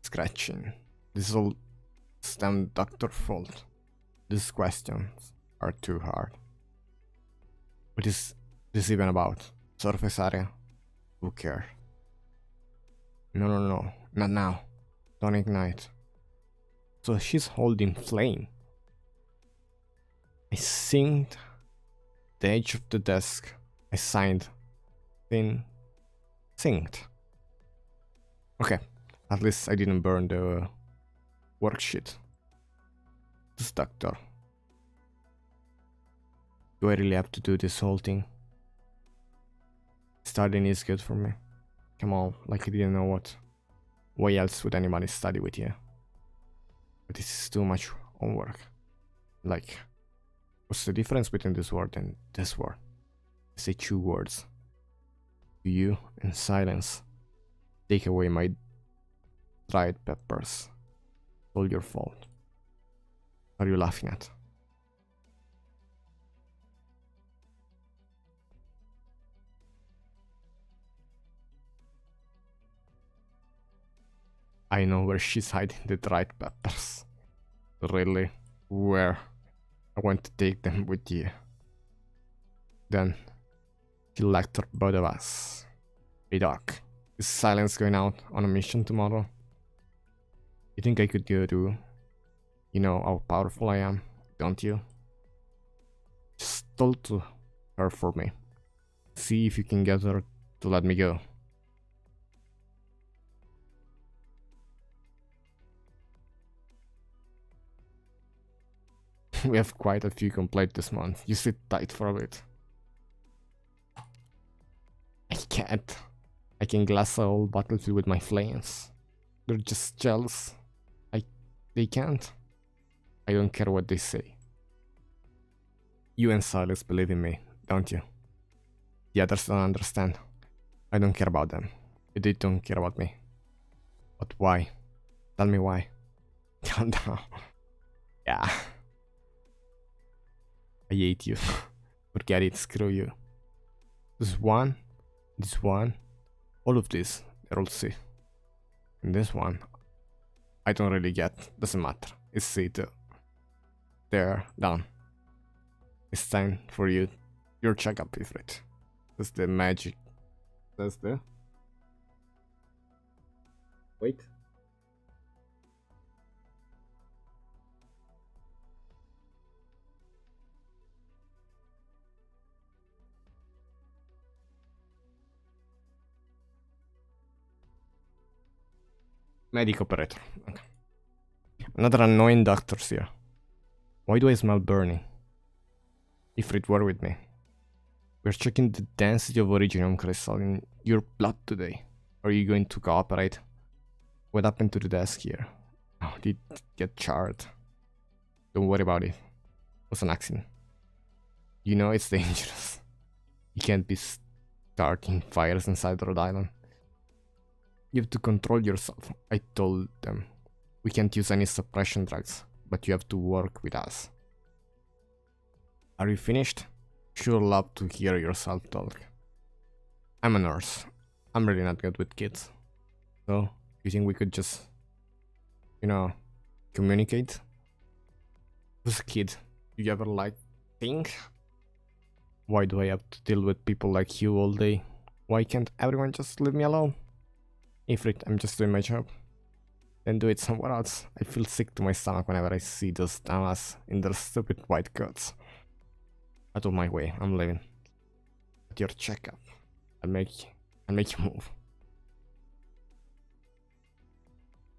Scratching. This is all stem doctor fault. These questions are too hard. What is this even about? Surface area? Who cares? No, not now. Don't ignite. So she's holding flame. I synced the edge of the desk. I signed. Then synced. Okay, at least I didn't burn the worksheet. This doctor. Do I really have to do this whole thing? Studying is good for me. Come on, like I didn't know what. Why else would anybody study with you? But this is too much homework. Like, what's the difference between this word and this word? I say 2 words. To you and silence. Take away my dried peppers. All your fault. What are you laughing at? I know where she's hiding the dried peppers. Really? Where? I want to take them with you. Then she lectured both of us. Hey Doc, is Silence going out on a mission tomorrow? You think I could go too? You know how powerful I am, don't you? Just talk to her for me. See if you can get her to let me go. We have quite a few complete this month. You sit tight for a bit. I can't. I can glass a whole battlefield with my flames. They're just jealous. They can't. I don't care what they say. You and Silas believe in me, don't you? The others don't understand. I don't care about them. They don't care about me. But why? Tell me why. Calm down. Yeah. I hate you. Forget it, screw you. This one, all of this, they're all C. And this one, I don't really get, doesn't matter. It's C too. There, done. It's time for your checkup, Ifrit. That's the magic. That's the... Wait. Medic operator. Okay. Another annoying doctor's here. Why do I smell burning? Ifrit, were with me. We're checking the density of Originium crystal in your blood today. Are you going to cooperate? What happened to the desk here? Oh, did it get charred? Don't worry about it. It was an accident. You know it's dangerous. You can't be starting fires inside Rhode Island. You have to control yourself. I told them. We can't use any suppression drugs, but you have to work with us. Are you finished? Sure love to hear yourself talk. I'm a nurse. I'm really not good with kids. So, you think we could just, communicate? Who's a kid? Do you ever think? Why do I have to deal with people like you all day? Why can't everyone just leave me alone? Ifrit, I'm just doing my job. Then do it somewhere else. I feel sick to my stomach whenever I see those dumbass in their stupid white coats. Out of my way, I'm leaving. At your checkup, I'll make you move.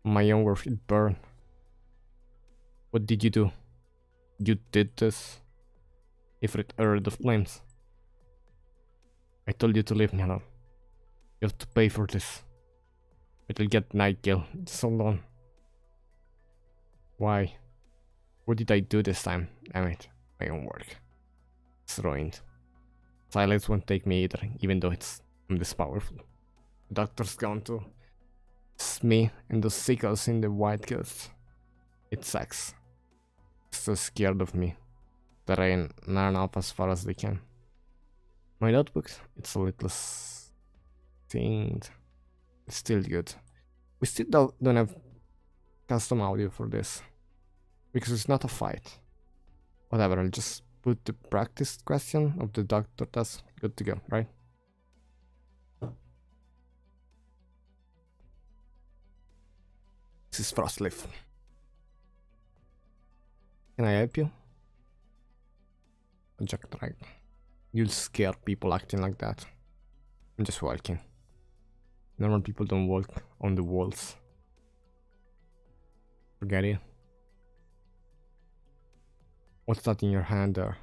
My own work, it burned. What did you do? You did this? Ifrit heard the flames. I told you to leave me alone. You have to pay for this. It'll get night kill. So long. Why? What did I do this time? Damn it. My own work. It's ruined. Silence won't take me either, even though I'm this powerful. The doctor's gone too. It's me and those sickos in the white coats. It sucks. So scared of me that I run up as far as they can. My notebook, it's a little thing. It's still good. We still don't have custom audio for this. Because it's not a fight. Whatever, I'll just put the practice question of the doctor test. Good to go, right? This is Frostleaf. Can I help you? Jack right. You'll scare people acting like that. I'm just walking. Normal people don't walk on the walls. Forget it. What's that in your hand there?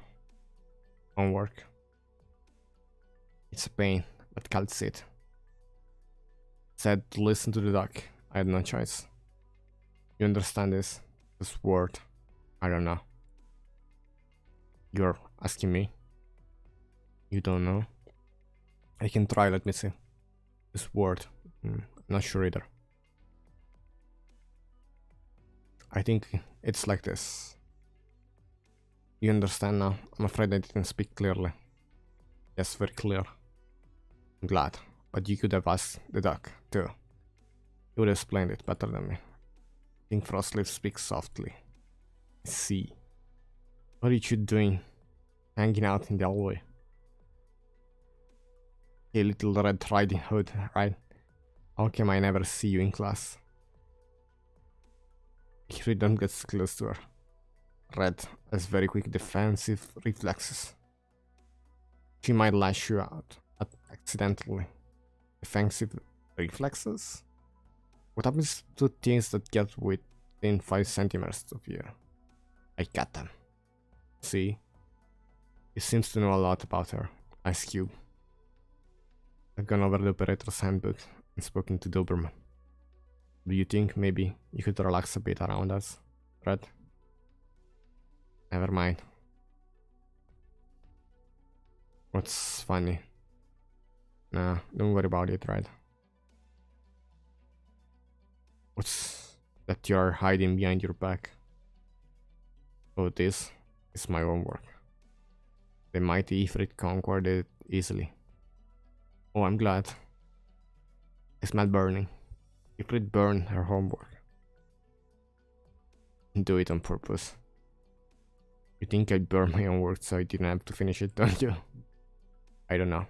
Homework. It's a pain, but can't sit. Said to listen to the duck. I had no choice. You understand this? This word. I don't know. You're asking me? You don't know? I can try, let me see. This word. Not sure either. I think it's like this. You understand now? I'm afraid I didn't speak clearly. Yes, very clear. I'm glad. But you could have asked the duck, too. He would have explained it better than me. I think Frostleaf speaks softly. I see. What are you doing? Hanging out in the hallway? Hey, little Red Riding Hood, right? How come I never see you in class? You don't get close to her. Red has very quick defensive reflexes. She might lash you out accidentally. Defensive reflexes? What happens to things that get within 5 centimeters of you? I got them. See? He seems to know a lot about her. Ice Cube. I've gone over the operator's handbook and spoken to Doberman. Do you think maybe you could relax a bit around us, Red? Never mind. What's funny? Nah, don't worry about it, Red. What's that you're hiding behind your back? Oh, this is my homework. The mighty Ifrit conquered it easily. Oh, I'm glad. I smell burning. Ifrit burned her homework. Do it on purpose. You think I burned my own work so I didn't have to finish it, don't you? I don't know.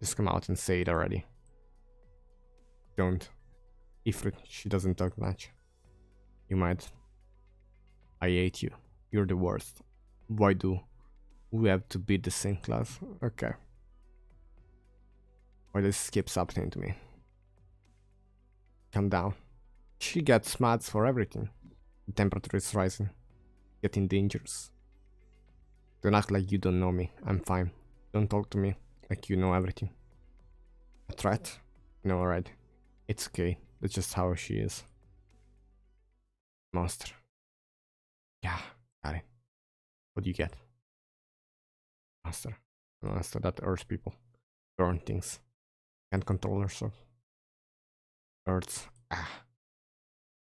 Just come out and say it already. Don't. Ifrit, she doesn't talk much. You might. I hate you. You're the worst. Why do we have to be the same class? Okay. Why this keeps happening to me? Calm down. She gets mad for everything. The temperature is rising. Getting dangerous. Don't act like you don't know me. I'm fine. Don't talk to me like you know everything. A threat? No, alright. It's okay. That's just how she is. Monster. Yeah, got it. What do you get? Monster. A monster that hurts people. Burn things. Can't control herself. Hurts. Ah.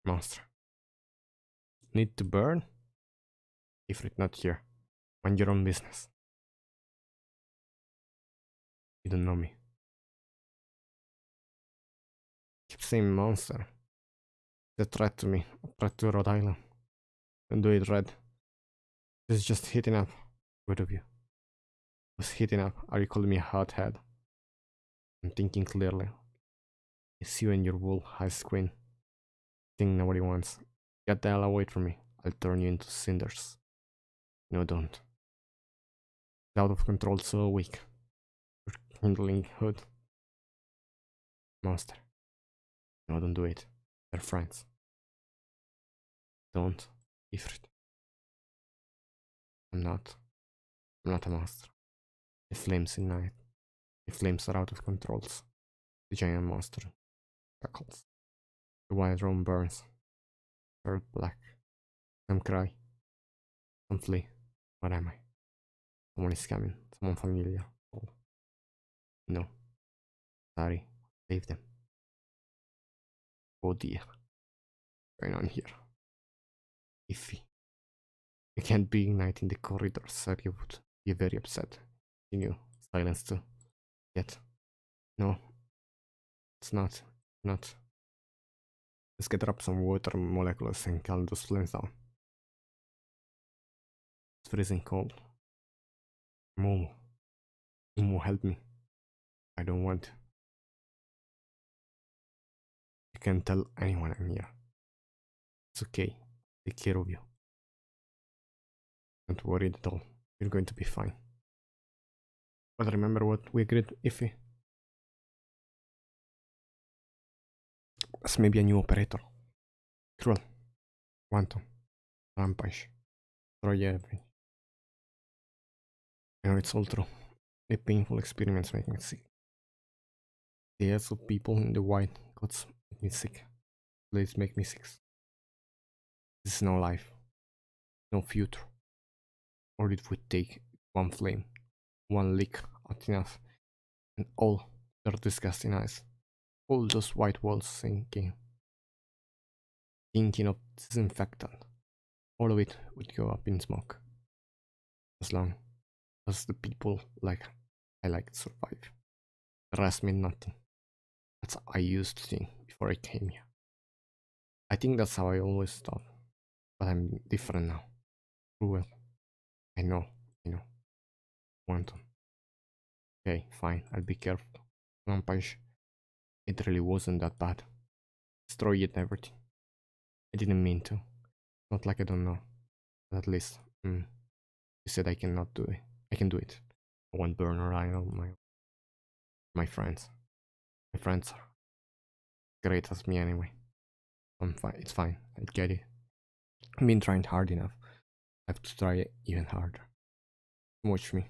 Monster. Need to burn? Ifrit not here. Mind your own business. You don't know me. Keep saying monster. It's a threat to me. A threat to Rhode Island. Don't do it, Red. This is just hitting up. Both of you. Was hitting up. Are you calling me a hothead? I'm thinking clearly. It's you and your wool-eyed queen. Thing nobody wants. Get the hell away from me. I'll turn you into cinders. No, don't. It's out of control, so weak. You're kindling hood. Monster. No, don't do it. They're friends. Don't. Ifrit. I'm not. I'm not a monster. The flames ignite. The flames are out of control. The giant monster crackles. The wild room burns. Turn black. Some cry. Some flee. What am I? Someone is coming. Someone familiar. Oh. No. Sorry. Save them. Oh dear. What's going on here? Iffy. You can't be igniting the corridors, so you would be very upset. You knew. Silence too. Yet. No. It's not. Not. Let's gather up some water molecules and calm those flames down. It's freezing cold. Momo. Momo, help me. I don't want. You can't tell anyone I'm here. It's okay. Take care of you. Don't worry at all. You're going to be fine. But remember what we agreed, Iffy? As maybe a new operator. Cruel. Wanton. Rampage. Destroy everything. I know it's all true. The painful experiments make me sick. The heads of people in the white gods make me sick. Blades make me sick. This is no life. No future. Or it would take one flame, one leak hot enough, and all their disgusting eyes, all those white walls thinking of disinfectant, all of it would go up in smoke. As long as the people like I like survive. The rest mean nothing. That's how I used to think before I came here. I think that's how I always thought, but I'm different now. Cruel. I know. Wanton. Okay, fine, I'll be careful. Rampage. It really wasn't that bad. Destroy it everything. I didn't mean to. Not like I don't know. But at least, you said I cannot do it. I can do it. I won't burn or I know my friends. My friends are great as me anyway. I'm fine. It's fine. I get it. I've been trying hard enough. I have to try even harder. Watch me.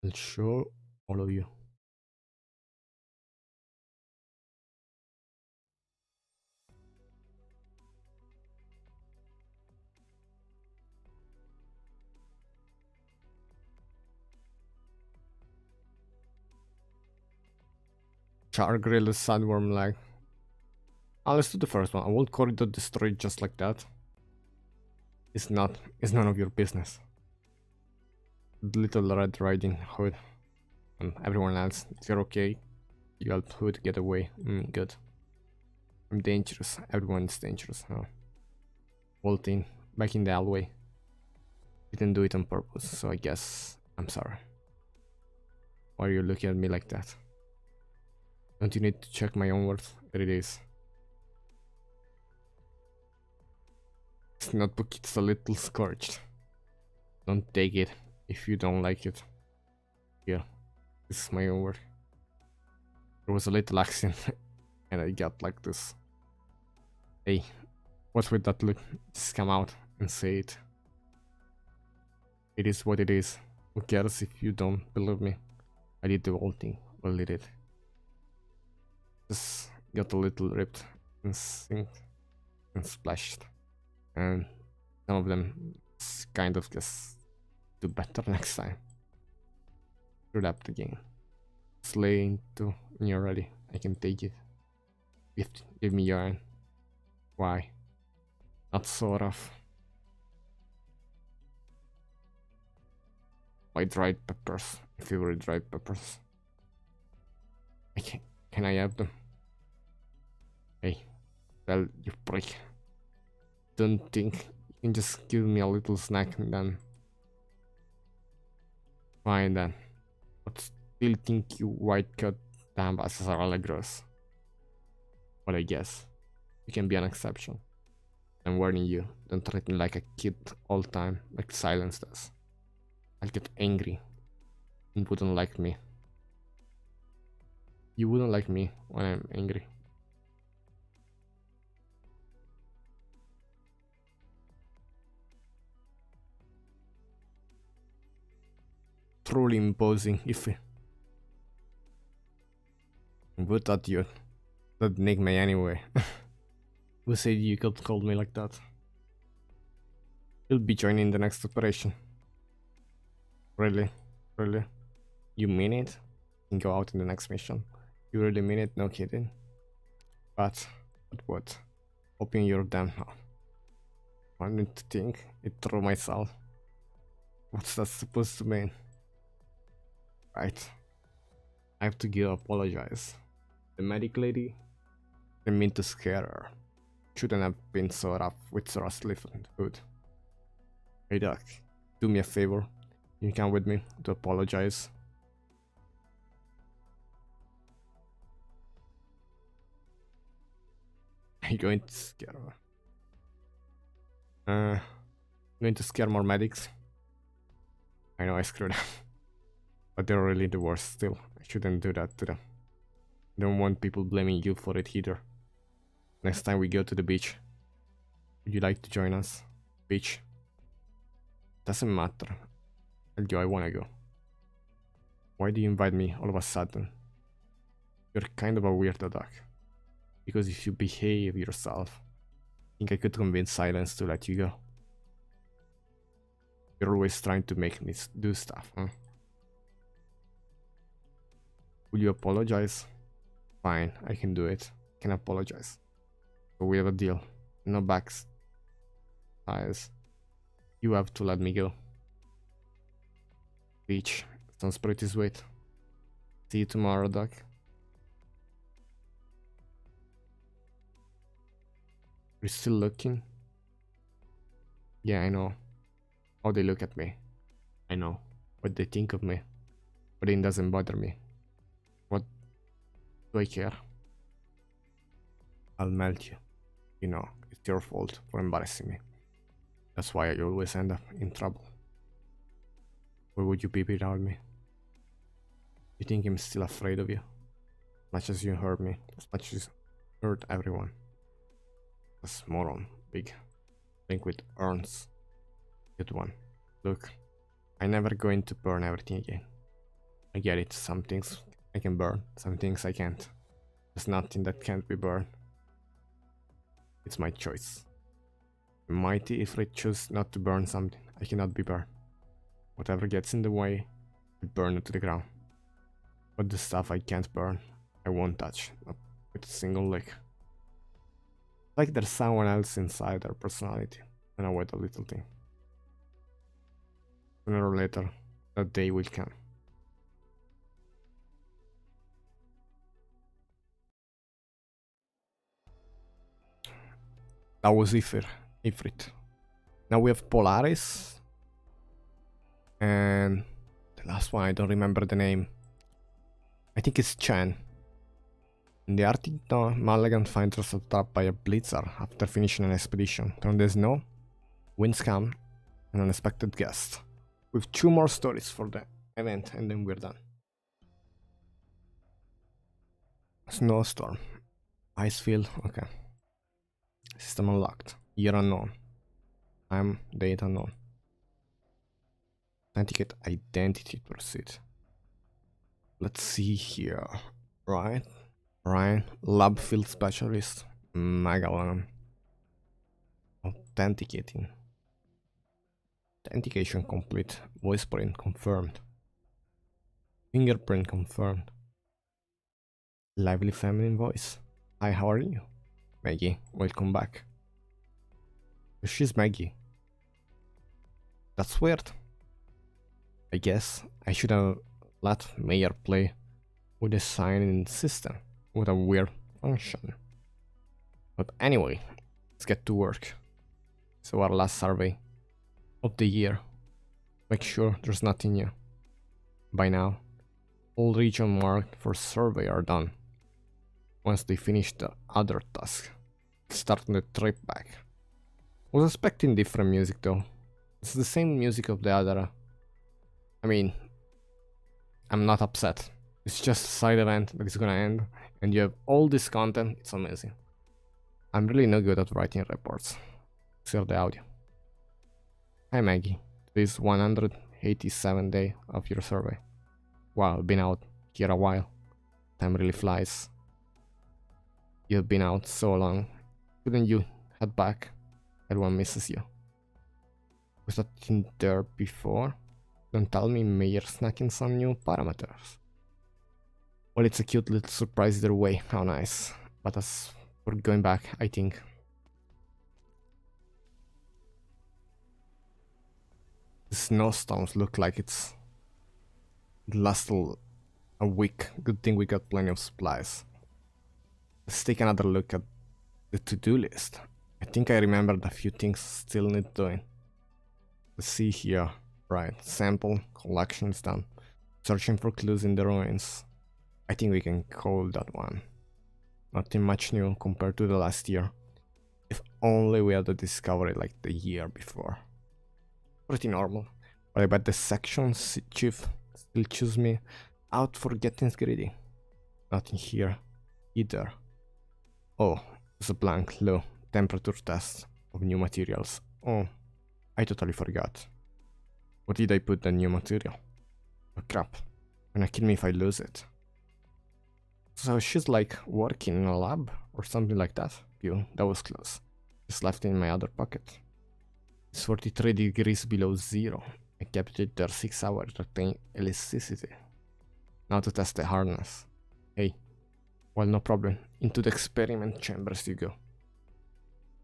I'll show all of you. Char grill sandworm leg. Let's do the first one. I won't corridor destroy it just like that. It's none of your business. Little Red Riding Hood and everyone else, if you're okay, you help Hood get away. Good. I'm dangerous. Everyone is dangerous. Vaulting back in the alleyway. Didn't do it on purpose, so I guess I'm sorry. Why are you looking at me like that? Don't you need to check my own words? There it is. This notebook is a little scorched. Don't take it if you don't like it. Here, this is my own work. There was a little accident and I got like this. Hey, what's with that look? Just come out and say it. It is what it is. Who cares if you don't believe me? I did the whole thing. Well, did it. Just got a little ripped and sinked and splashed. And some of them kind of just do better next time. Screwed up the game. Slaying too, when you're ready. I can take it. Give me your iron. Why? Not sort of. My dried peppers. Favorite dried peppers. Can I have them? Hey, well, you prick. Don't think you can just give me a little snack and then. Fine then. But still think you white cut damn-asses are really gross. But I guess you can be an exception. I'm warning you, don't treat me like a kid all the time, like Silence does. I'll get angry and wouldn't like me. You wouldn't like me when I'm angry. Truly imposing, if Good at you. That nick me anyway. Who said you could call me like that? You'll be joining the next operation. Really? Really? You mean it? You can go out in the next mission. You really mean it? No kidding. But what? Hoping you're done now. I need to think it through myself. What's that supposed to mean? Right. I have to go apologize. The medic lady, I mean to scare her. Shouldn't have been so rough with Sarah's and Hood. Hey Doc, do me a favor. You come with me to apologize. Are you going to scare her? I'm going to scare more medics. I know I screwed up. But they're really the worst still. I shouldn't do that to them. Don't want people blaming you for it either. Next time we go to the beach, would you like to join us? Beach? Doesn't matter. I wanna go. Why do you invite me all of a sudden? You're kind of a weirdo, Doc. Because if you behave yourself, I think I could convince Silence to let you go. You're always trying to make me do stuff, huh? Will you apologize? Fine, I can do it. I can apologize. So we have a deal. No backs. Ties. You have to let me go. Beach. Sounds pretty sweet. See you tomorrow, Doc. You're still looking? Yeah, I know. How they look at me. I know. What they think of me. But it doesn't bother me. What do I care? I'll melt you. You know, it's your fault for embarrassing me. That's why I always end up in trouble. Where would you be without me? You think I'm still afraid of you? As much as you hurt me, as much as you hurt everyone. That's moron, big. Think with urns. Good one. Look, I'm never going to burn everything again. I get it, some things I can burn, some things I can't. There's nothing that can't be burned. It's my choice. I'm mighty if I choose not to burn something, I cannot be burned. Whatever gets in the way, I burn it to the ground. But the stuff I can't burn, I won't touch, not with a single lick. Like there's someone else inside their personality, and I avoid a little thing. Sooner or later, that day will come. That was Ifrit. Now we have Polaris. And the last one, I don't remember the name. I think it's Chen. In the Arctic, Mulligan finds herself trapped by a blizzard after finishing an expedition. Through the snow, winds come, an unexpected guest. With 2 more stories for the event, and then we're done. Snowstorm. Icefield, okay. System unlocked. Year unknown. Time, date unknown. Authenticate identity to proceed. Let's see here. Right. Ryan, lab field specialist. Magellan. Authenticating. Authentication complete. Voice print confirmed. Fingerprint confirmed. Lively feminine voice. Hi, how are you? Maggie, welcome back. She's Maggie. That's weird. I guess I should have let Mayor play with the sign-in system with a weird function. But anyway, let's get to work. So our last survey of the year. Make sure there's nothing new. By now, all regions marked for survey are done. Once they finish the other task, start the trip back. Was expecting different music though. It's the same music of the other. I mean, I'm not upset. It's just a side event that is gonna end, and you have all this content. It's amazing. I'm really no good at writing reports. Let's hear the audio. Hi Maggie, this 187th day of your survey. Wow, I've been out here a while. Time really flies. You've been out so long. Couldn't you head back? Everyone misses you. Was that in there before? Don't tell me Mayor snacking some new parameters. Well, it's a cute little surprise either way. How nice. But as for going back, I think the snowstorms look like it lasted a week. Good thing we got plenty of supplies. Let's take another look at the to-do list. I think I remembered a few things still need doing. Let's see here. Right, sample, collection is done. Searching for clues in the ruins. I think we can call that one. Nothing much new compared to the last year. If only we had the discovery like the year before. Pretty normal. But I bet the section chief still choose me out for getting greedy. Nothing here either. Oh, it's a blank low temperature test of new materials. Oh, I totally forgot. What did I put the new material? Oh crap, gonna kill me if I lose it. So she's like working in a lab or something like that. Phew, that was close. Just left it in my other pocket. It's 43 degrees below zero. I kept it there 6 hours to obtain electricity. Now to test the harness. Hey, well, no problem. Into the experiment chambers you go.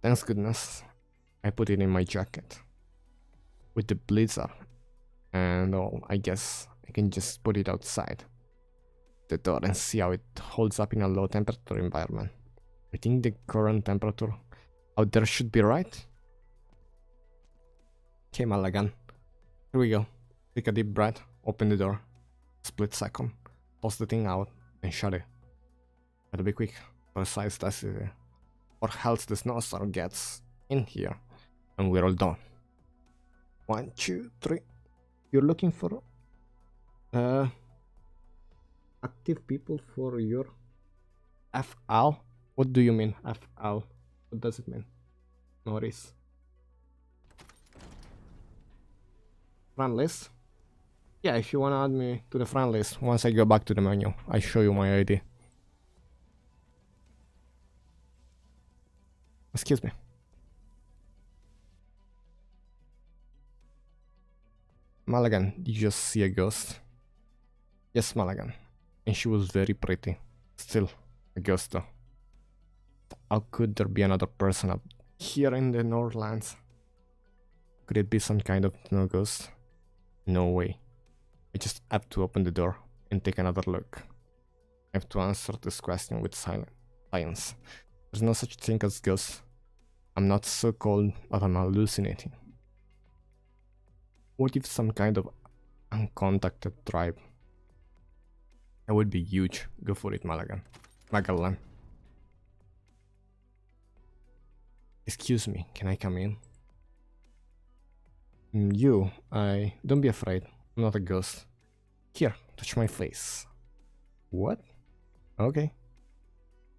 Thanks goodness. I put it in my jacket. With the blizzard. And I guess I can just put it outside the door and see how it holds up in a low temperature environment. I think the current temperature out there should be right. Okay, Malagan. Here we go. Take a deep breath, open the door. Split second. Toss the thing out and shut it. Gotta be quick. Precise test it. Or else the snowstorm gets in here. And we're all done. 1, 2, 3. You're looking for active people for your FL? What do you mean FL? What does it mean? No worries. Friend list? Yeah, if you wanna add me to the friend list, once I go back to the menu, I show you my ID. Excuse me. Malagan, did you just see a ghost? Yes, Malagan. And she was very pretty. Still, a ghost though. How could there be another person up here in the Northlands? Could it be some kind of snow ghost? No way. I just have to open the door and take another look. I have to answer this question with science. There's no such thing as ghosts. I'm not so cold that I'm hallucinating. What if some kind of uncontacted tribe? That would be huge. Go for it, Magellan. Excuse me, can I come in? Don't be afraid. I'm not a ghost. Here, touch my face. What? Okay.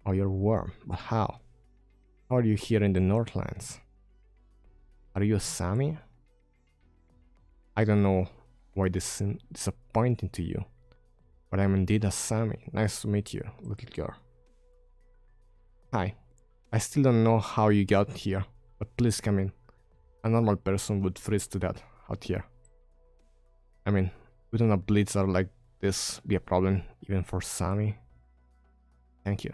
Oh, you're warm, but how? How are you here in the Northlands? Are you a Sami? I don't know why this is disappointing to you, but I'm indeed a Sami. Nice to meet you, little girl. Hi. I still don't know how you got here, but please come in. A normal person would freeze to death out here. I mean, wouldn't a blizzard like this be a problem even for Sami? Thank you.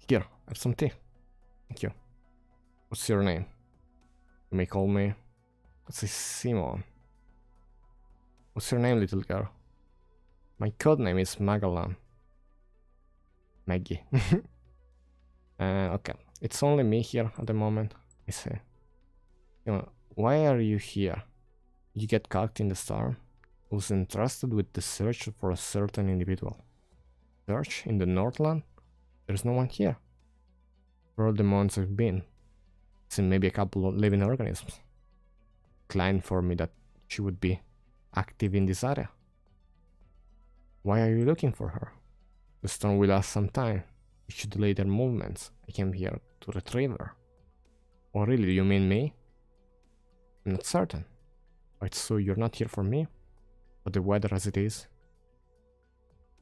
Here, have some tea. Thank you. What's your name? You may call me... Let's say Simon. What's your name, little girl? My codename is Magellan. Maggie. Okay, it's only me here at the moment. I say. Why are you here? You get caught in the storm? I was entrusted with the search for a certain individual. Search in the Northland? There's no one here. For all the months I've been, seen maybe a couple of living organisms. Client for me that she would be active in this area. Why are you looking for her? The storm will last some time. You should delay their movements. I came here to retrieve her. Oh really, do you mean me? I'm not certain. Wait, so you're not here for me? But the weather as it is?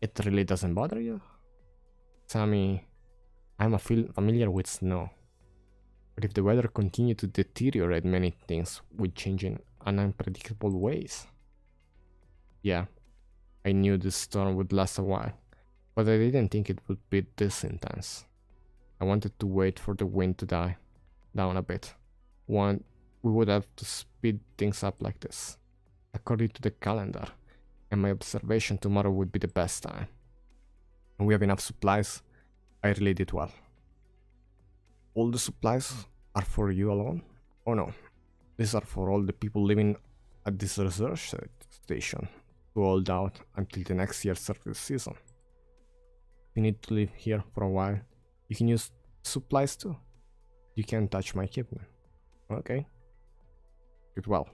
It really doesn't bother you? Sammy, I'm familiar with snow. But if the weather continued to deteriorate, many things would change in unpredictable ways. Yeah, I knew this storm would last a while, but I didn't think it would be this intense. I wanted to wait for the wind to die down a bit. We would have to speed things up like this. According to the calendar, and my observation, tomorrow would be the best time. And we have enough supplies. I really did well. All the supplies are for you alone? Oh no, these are for all the people living at this research station to hold out until the next year's service season. If you need to live here for a while, you can use supplies too. You can't touch my equipment. Okay. Good, well.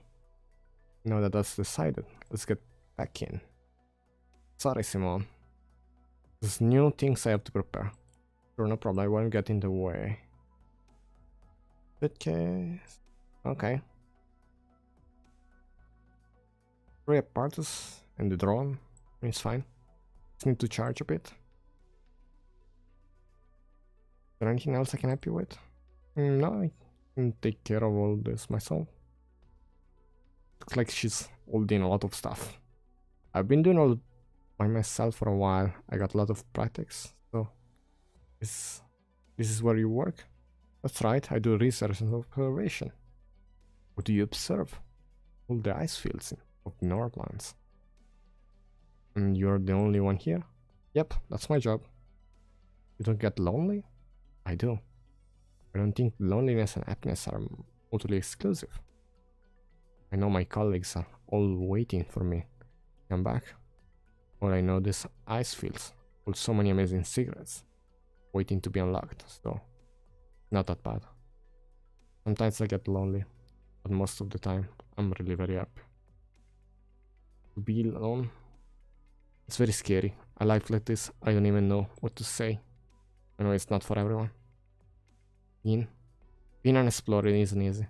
Now that that's decided, let's get back in. Sorry, Simon. There's new things I have to prepare. Sure, no problem, I won't get in the way. That case... Okay. 3 apparatus and the drone. It's fine. Just need to charge a bit. Is there anything else I can help you with? No, I can take care of all this myself. Looks like she's holding a lot of stuff. I've been doing all by myself for a while. I got a lot of practice, so this is where you work? That's right, I do research and observation. What do you observe? All the ice fields of Northlands. And you're the only one here? Yep, that's my job. You don't get lonely? I do. I don't think loneliness and happiness are mutually exclusive. I know my colleagues are all waiting for me to come back. All I know, these ice fields hold so many amazing secrets waiting to be unlocked, so not that bad. Sometimes I get lonely, but most of the time I'm really very happy. To be alone, it's very scary. A life like this, I don't even know what to say. I know it's not for everyone. Being an explorer isn't easy.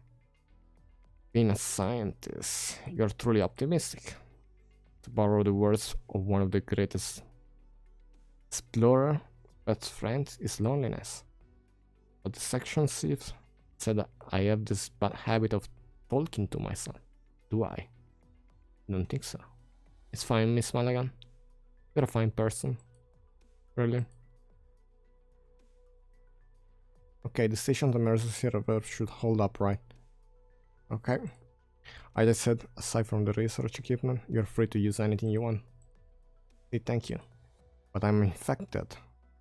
Being a scientist, you're truly optimistic. To borrow the words of one of the greatest explorer, best friend is loneliness. But the section chief said that I have this bad habit of talking to myself. Do I? I don't think so. It's fine, Miss Mulligan. You're a fine person. Really. Okay, the station's emergency reverb should hold up, right? Okay. I just said, aside from the research equipment, you're free to use anything you want. Hey, thank you. But I'm infected.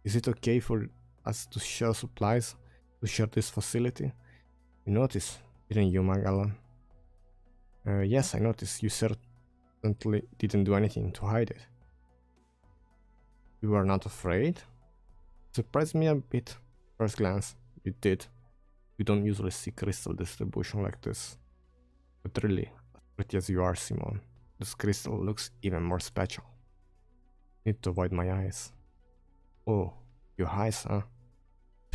Is it okay for us to share supplies? To share this facility? You noticed, didn't you, Magellan? Yes, I noticed. You certainly didn't do anything to hide it. You are not afraid? Surprised me a bit. First glance, you did. You don't usually see crystal distribution like this. But really, as pretty as you are, Simone, this crystal looks even more special. Need to avoid my eyes. Oh, your eyes, huh?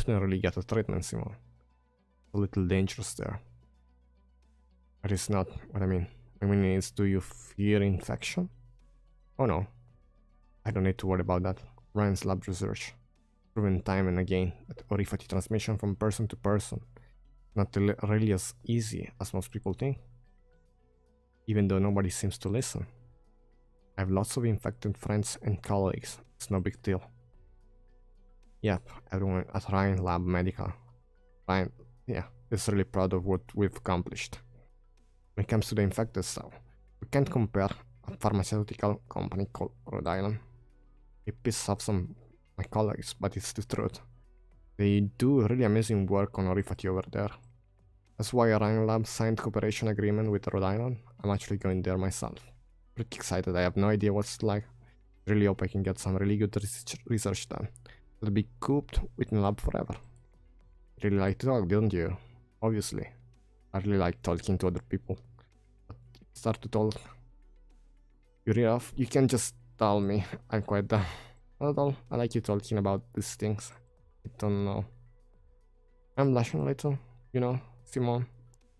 Shouldn't really get a treatment, Simone. A little dangerous there. But it's not what I mean. I mean is, do you fear infection? Oh no. I don't need to worry about that. Ryan's lab research proven time and again that oriphagy transmission from person to person not really as easy as most people think. Even though nobody seems to listen. I have lots of infected friends and colleagues. It's no big deal. Yep, everyone at Ryan Lab Medical. Ryan, yeah, is really proud of what we've accomplished. When it comes to the infected stuff, we can't compare a pharmaceutical company called Rhode Island. It pisses off some of my colleagues, but it's the truth. They do really amazing work on oriphagy over there. That's why Ryan Lab signed cooperation agreement with Rhode Island. I'm actually going there myself. Pretty excited, I have no idea what's like. Really hope I can get some really good research done. It'll be cooped within lab forever. You really like to talk, don't you? Obviously. I really like talking to other people. But start to talk. You read off, you can just tell me. I'm quite done. Not at all. I like you talking about these things. I don't know. I'm blushing a little, you know, Simone.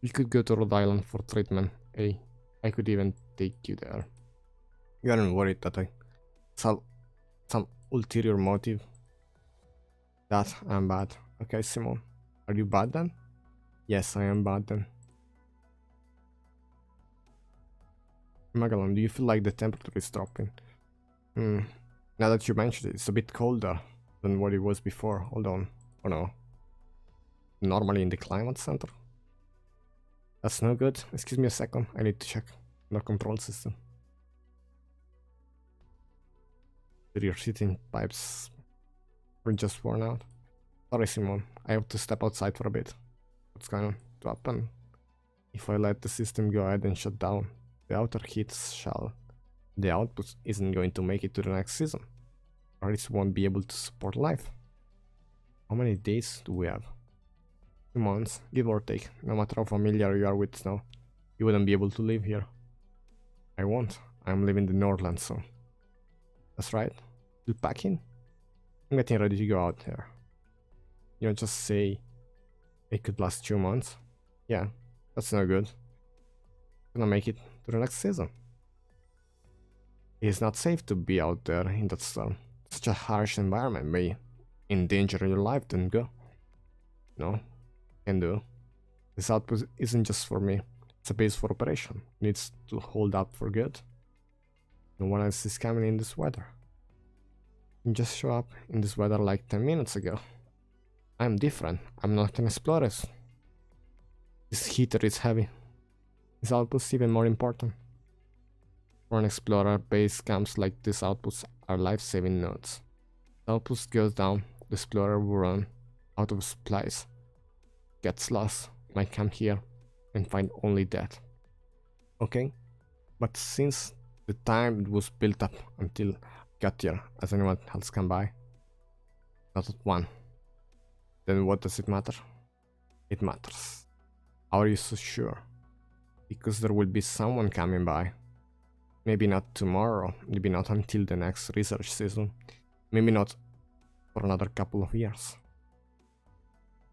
We could go to Rhode Island for treatment. Hey, I could even take you there. You aren't worried that I saw some ulterior motive? That I'm bad. Okay, Simone. Are you bad then? Yes, I am bad then. Magellan, do you feel like the temperature is dropping? Now that you mentioned it, it's a bit colder than what it was before. Hold on. Oh no. Normally in the climate center? That's no good. Excuse me a second. I need to check the control system. Your heating pipes were just worn out. Sorry, Simone. I have to step outside for a bit. What's going to happen? If I let the system go ahead and shut down, the outer heat shell, the output isn't going to make it to the next season. Or it won't be able to support life. How many days do we have? 2 months, give or take. No matter how familiar you are with snow, you wouldn't be able to live here. I won't. I'm living in the Northland, so... That's right. Still packing? I'm getting ready to go out there. You don't just say it could last 2 months. Yeah, that's no good. Gonna make it to the next season. It is not safe to be out there in that storm. Such a harsh environment may endanger your life, then go. No, can do. This outpost isn't just for me. It's a base for operation. It needs to hold up for good. No one else is coming in this weather. You just show up in this weather like 10 minutes ago. I'm different. I'm not an explorer. This heater is heavy. This outpost is even more important. For an explorer, base camps like this outpost are life-saving nodes. The outpost goes down, the explorer will run out of supplies, gets lost, might come here, and find only death. Okay? But since the time it was built up until I got here, has anyone else come by? Not at one. Then what does it matter? It matters. How are you so sure? Because there will be someone coming by. Maybe not tomorrow, maybe not until the next research season, maybe not for another couple of years.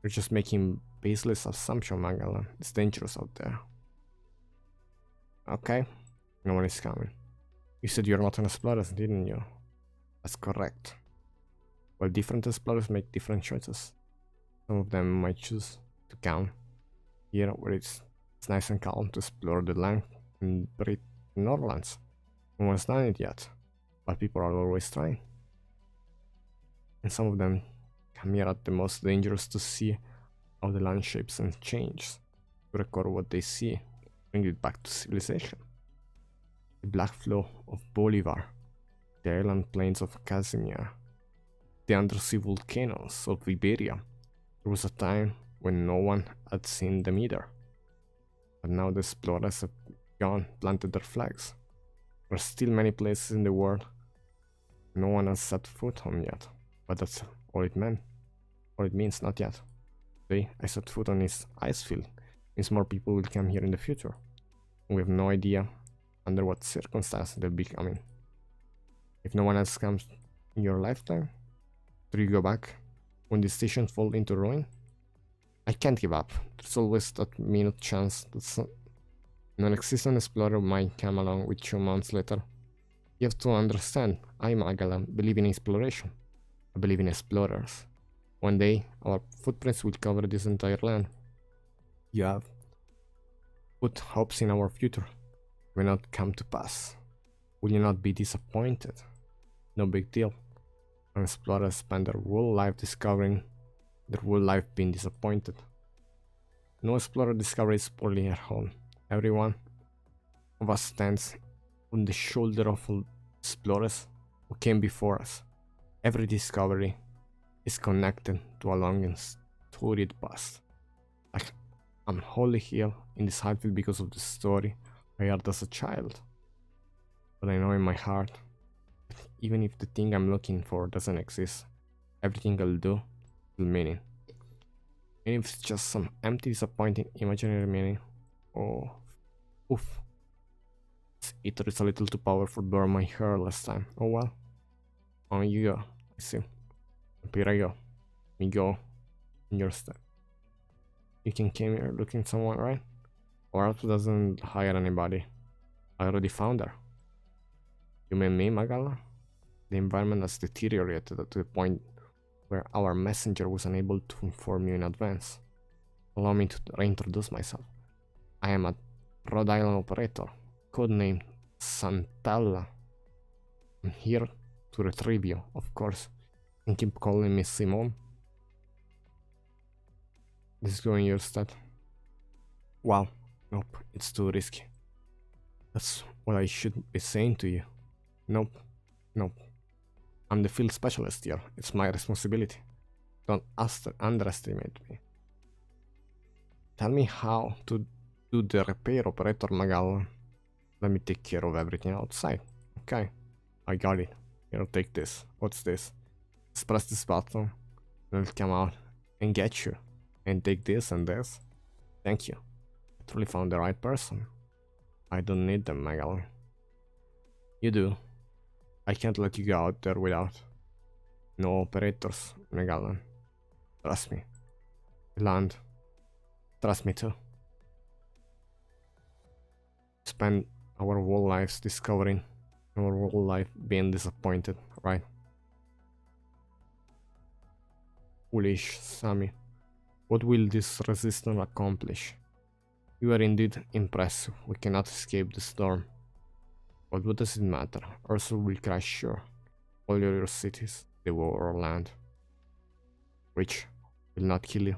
You're just making baseless assumption, Magellan. It's dangerous out there. Okay, no one is coming. You said you're not an explorer, didn't you? That's correct. Well, different explorers make different choices. Some of them might choose to come here where it's nice and calm to explore the land and breathe in Northlands. No one's done it yet, but people are always trying. And some of them come here at the most dangerous to see how the land shapes and changes, to record what they see, bring it back to civilization. The black flow of Bolivar, the island plains of Casimir, the undersea volcanoes of Iberia. There was a time when no one had seen them either. But now the explorers have gone, planted their flags. There are still many places in the world no one has set foot on yet, but that's all it meant. All it means, not yet. Today, I set foot on this ice field. Means more people will come here in the future. We have no idea under what circumstances they'll be coming. If no one else comes in your lifetime, do you go back when the station falls into ruin? I can't give up. There's always that minute chance that non-existent explorer might come along with 2 months later. You have to understand, I, Magellan, believe in exploration. I believe in explorers. One day, our footprints will cover this entire land. You have put hopes in our future. Will not come to pass. Will you not be disappointed? No big deal. An explorer spend their whole life discovering, their whole life being disappointed. No explorer discovers only at home. Every one of us stands on the shoulder of explorers who came before us. Every discovery is connected to a long and storied past. Like I'm wholly here in this highfield because of the story I heard as a child. But I know in my heart that even if the thing I'm looking for doesn't exist, everything I'll do will mean it. And if it's just some empty, disappointing, imaginary meaning, oh, oof. This ether is a little too powerful to burn my hair last time. Oh well. On you go. I see. Up here I go. Me go. In your step. You can came here looking someone, right? Or else doesn't hire anybody. I already found her. You mean me, Magala? The environment has deteriorated to the point where our messenger was unable to inform you in advance. Allow me to reintroduce myself. I am a Rhode Island operator, codenamed Santella. I'm here to retrieve you, of course, and keep calling me Simone. This is going your stat. Wow, nope, it's too risky. That's what I should be saying to you. Nope, nope. I'm the field specialist here, it's my responsibility. Don't underestimate me. Tell me how to do the repair, operator Magal. Let me take care of everything outside. Okay, I got it. Here, take this. What's this? Just press this button and it'll come out and get you. And take this and this. Thank you. I truly found the right person. I don't need them, Megalon. You do. I can't let you go out there without. No operators, Megalon. Trust me. Land. Trust me too. Spend our whole lives discovering, our whole life being disappointed, right? Foolish, Sammy. What will this resistance accomplish? You are indeed impressive. We cannot escape the storm. But what does it matter? Ursa will crash sure. All your cities, devour our land. Which will not kill you.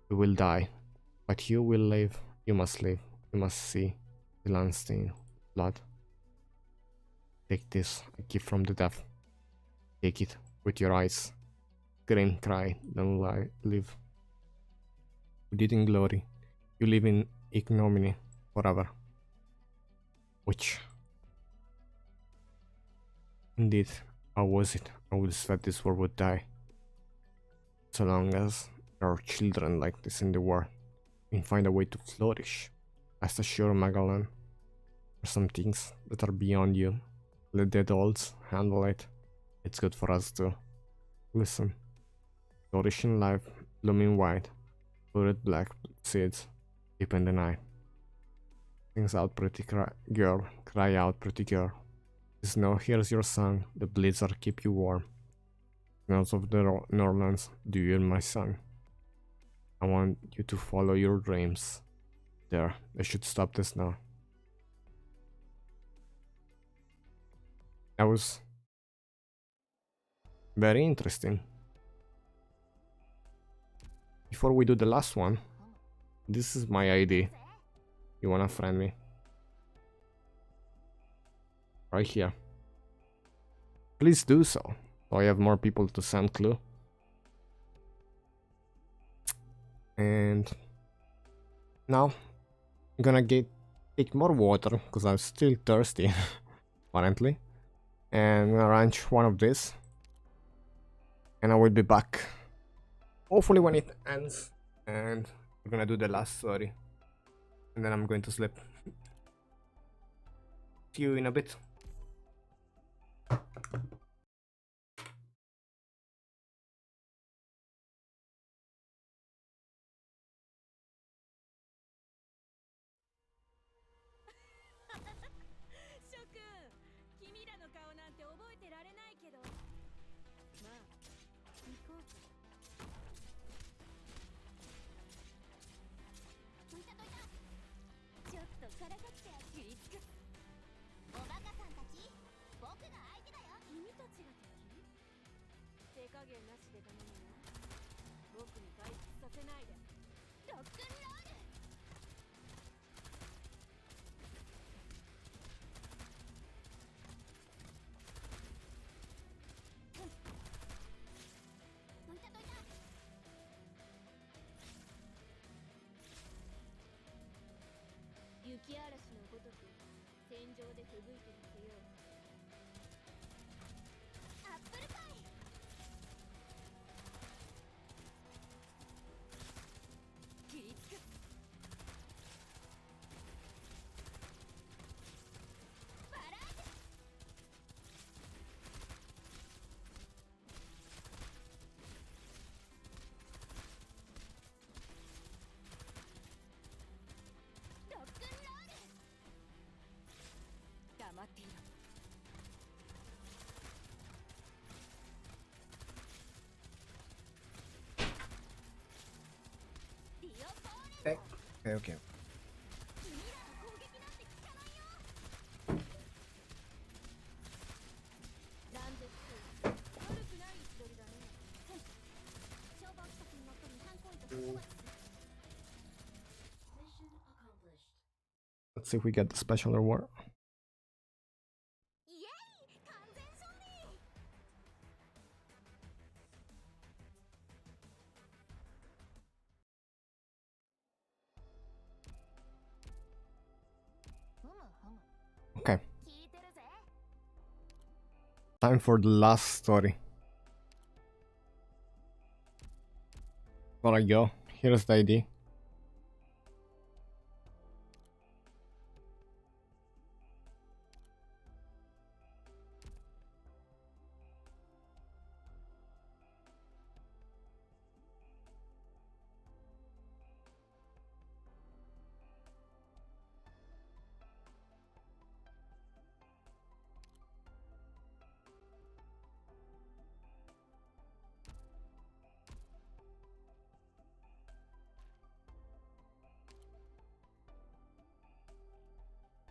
We will die. But you will live. You must live. You must see the land stained blood. Take this, a gift from the death. Take it with your eyes. Scream, cry, don't live. You did in glory. You live in ignominy forever. Which? Indeed, how was it? I would have said this world would die. So long as there are children like this in the world, we can find a way to flourish. Rest assured, Magellan, there are some things that are beyond you. Let the adults handle it. It's good for us too. Listen. Flourishing life, blooming white, florid black seeds, deep in the night. Sings out, pretty girl, cry out, pretty girl. The snow hears your song, the blizzard keep you warm. Snows of the Norlands, do you hear my song? I want you to follow your dreams. There, they should stop the snow. That was very interesting. Before we do the last one, this is my ID. You wanna friend me? Right here. Please do so. So I have more people to send clue. And now I'm gonna take more water because I'm still thirsty apparently. And I'm gonna ranch one of this. And I will be back. Hopefully when it ends. And we're gonna do the last story. And then I'm going to sleep. See you in a bit. Okay. Let's see if we get the special reward. Okay. Time for the last story. There I go. Here's the ID.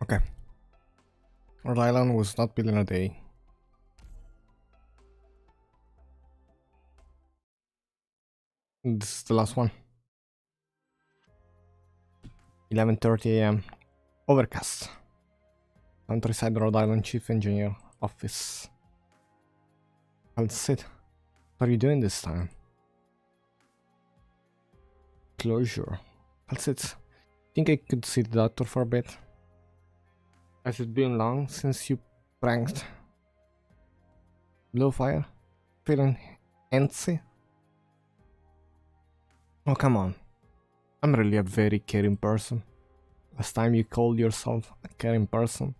Okay. Rhode Island was not built in a day. This is the last one. 11:30 a.m. Overcast. Countryside, Rhode Island Chief Engineer Office. I'll sit. What are you doing this time? Closure. I'll sit. Think I could see the doctor for a bit? Has it been long since you pranked BlueFire? Feeling antsy? Oh, come on. I'm really a very caring person. Last time you called yourself a caring person,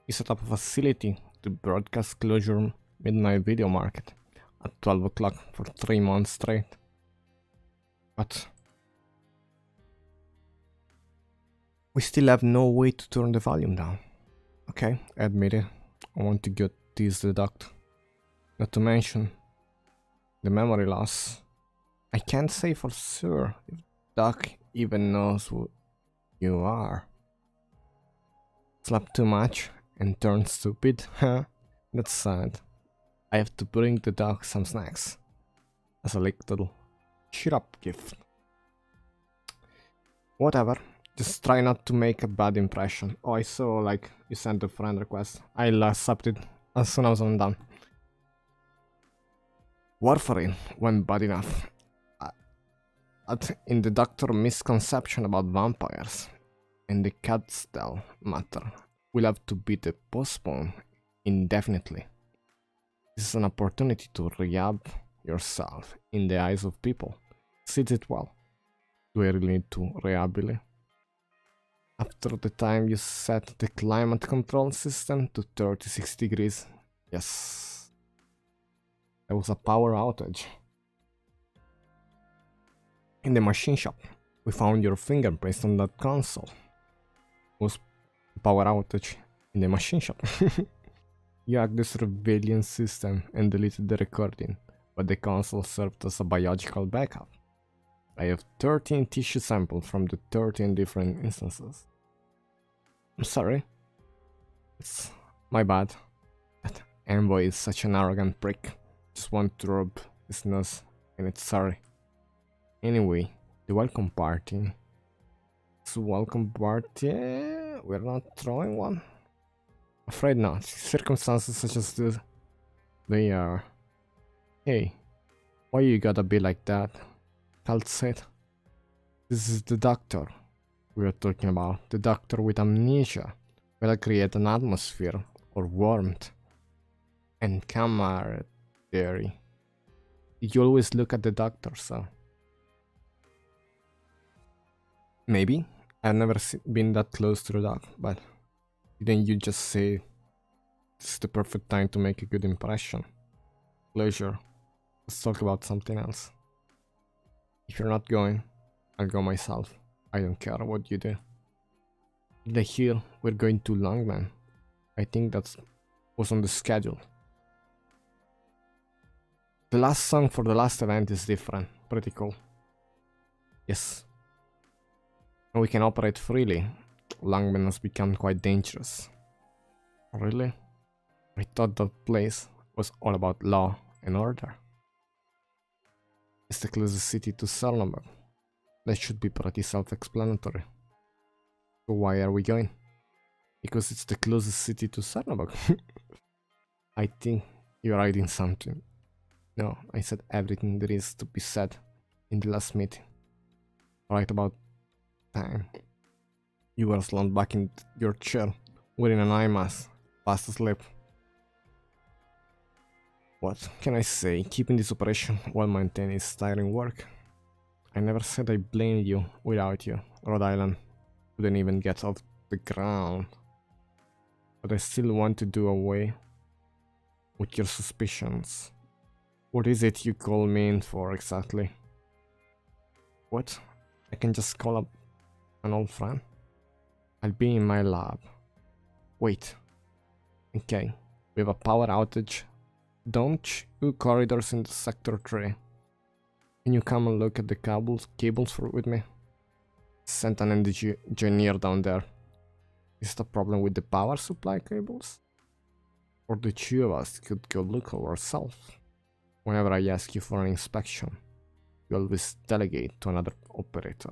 you set up a facility to broadcast closure midnight video market at 12 o'clock for 3 months straight. But we still have no way to turn the volume down. Okay, I admit it. I want to get this deduct. Not to mention the memory loss. I can't say for sure if Doc even knows who you are. Slept too much and turned stupid, huh? That's sad. I have to bring the dog some snacks as a little cheer up gift. Whatever, just try not to make a bad impression. Oh, I saw like you sent a friend request. I'll accept it as soon as I'm done. Warfarin when bad enough. In the doctor misconception about vampires and the Catstell matter will have to be postponed indefinitely. This is an opportunity to rehab yourself in the eyes of people. Sit it well. Do I really need to rehabilitate? After the time you set the climate control system to 36 degrees, yes, there was a power outage. In the machine shop, we found your fingerprints on that console. It was a power outage in the machine shop. You hacked the surveillance system and deleted the recording, but the console served as a biological backup. I have 13 tissue samples from the 13 different instances. I'm sorry. It's my bad. That envoy is such an arrogant prick. Just want to rub his nose and it's sorry. Anyway, the welcome party. It's a welcome party. We're not throwing one. Afraid not. Circumstances such as this, they are. Hey, why you gotta be like that? Cal said. This is the doctor we are talking about. The doctor with amnesia will create an atmosphere or warmth and camaraderie. You always look at the doctor, so. Maybe. I've never been that close to the dog, but didn't you just say this is the perfect time to make a good impression? Closure. Let's talk about something else. If you're not going, I'll go myself. I don't care what you do. Did I hear we're going to Longman? I think that was on the schedule. The last song for the last event is different. Pretty cool. Yes. And we can operate freely. Longman has become quite dangerous. Really? I thought that place was all about law and order. It's the closest city to Cernobog. That should be pretty self-explanatory. So why are we going? Because it's the closest city to Cernobog. I think you're hiding something. No, I said everything there is to be said in the last meeting. Right about time. You were slumped back in your chair, wearing an eye mask, fast asleep. What can I say? Keeping this operation while maintaining is tiring work. I never said I blamed you. Without you, Rhode Island couldn't even get off the ground. But I still want to do away with your suspicions. What is it you call me in for exactly? What? I can just call up an old friend? I'll be in my lab. Wait. Okay, we have a power outage. Don't you corridors in the sector 3. Can you come and look at the cables with me? Sent an engineer down there. Is the problem with the power supply cables? Or the two of us could go look ourselves. Whenever I ask you for an inspection, you always delegate to another operator.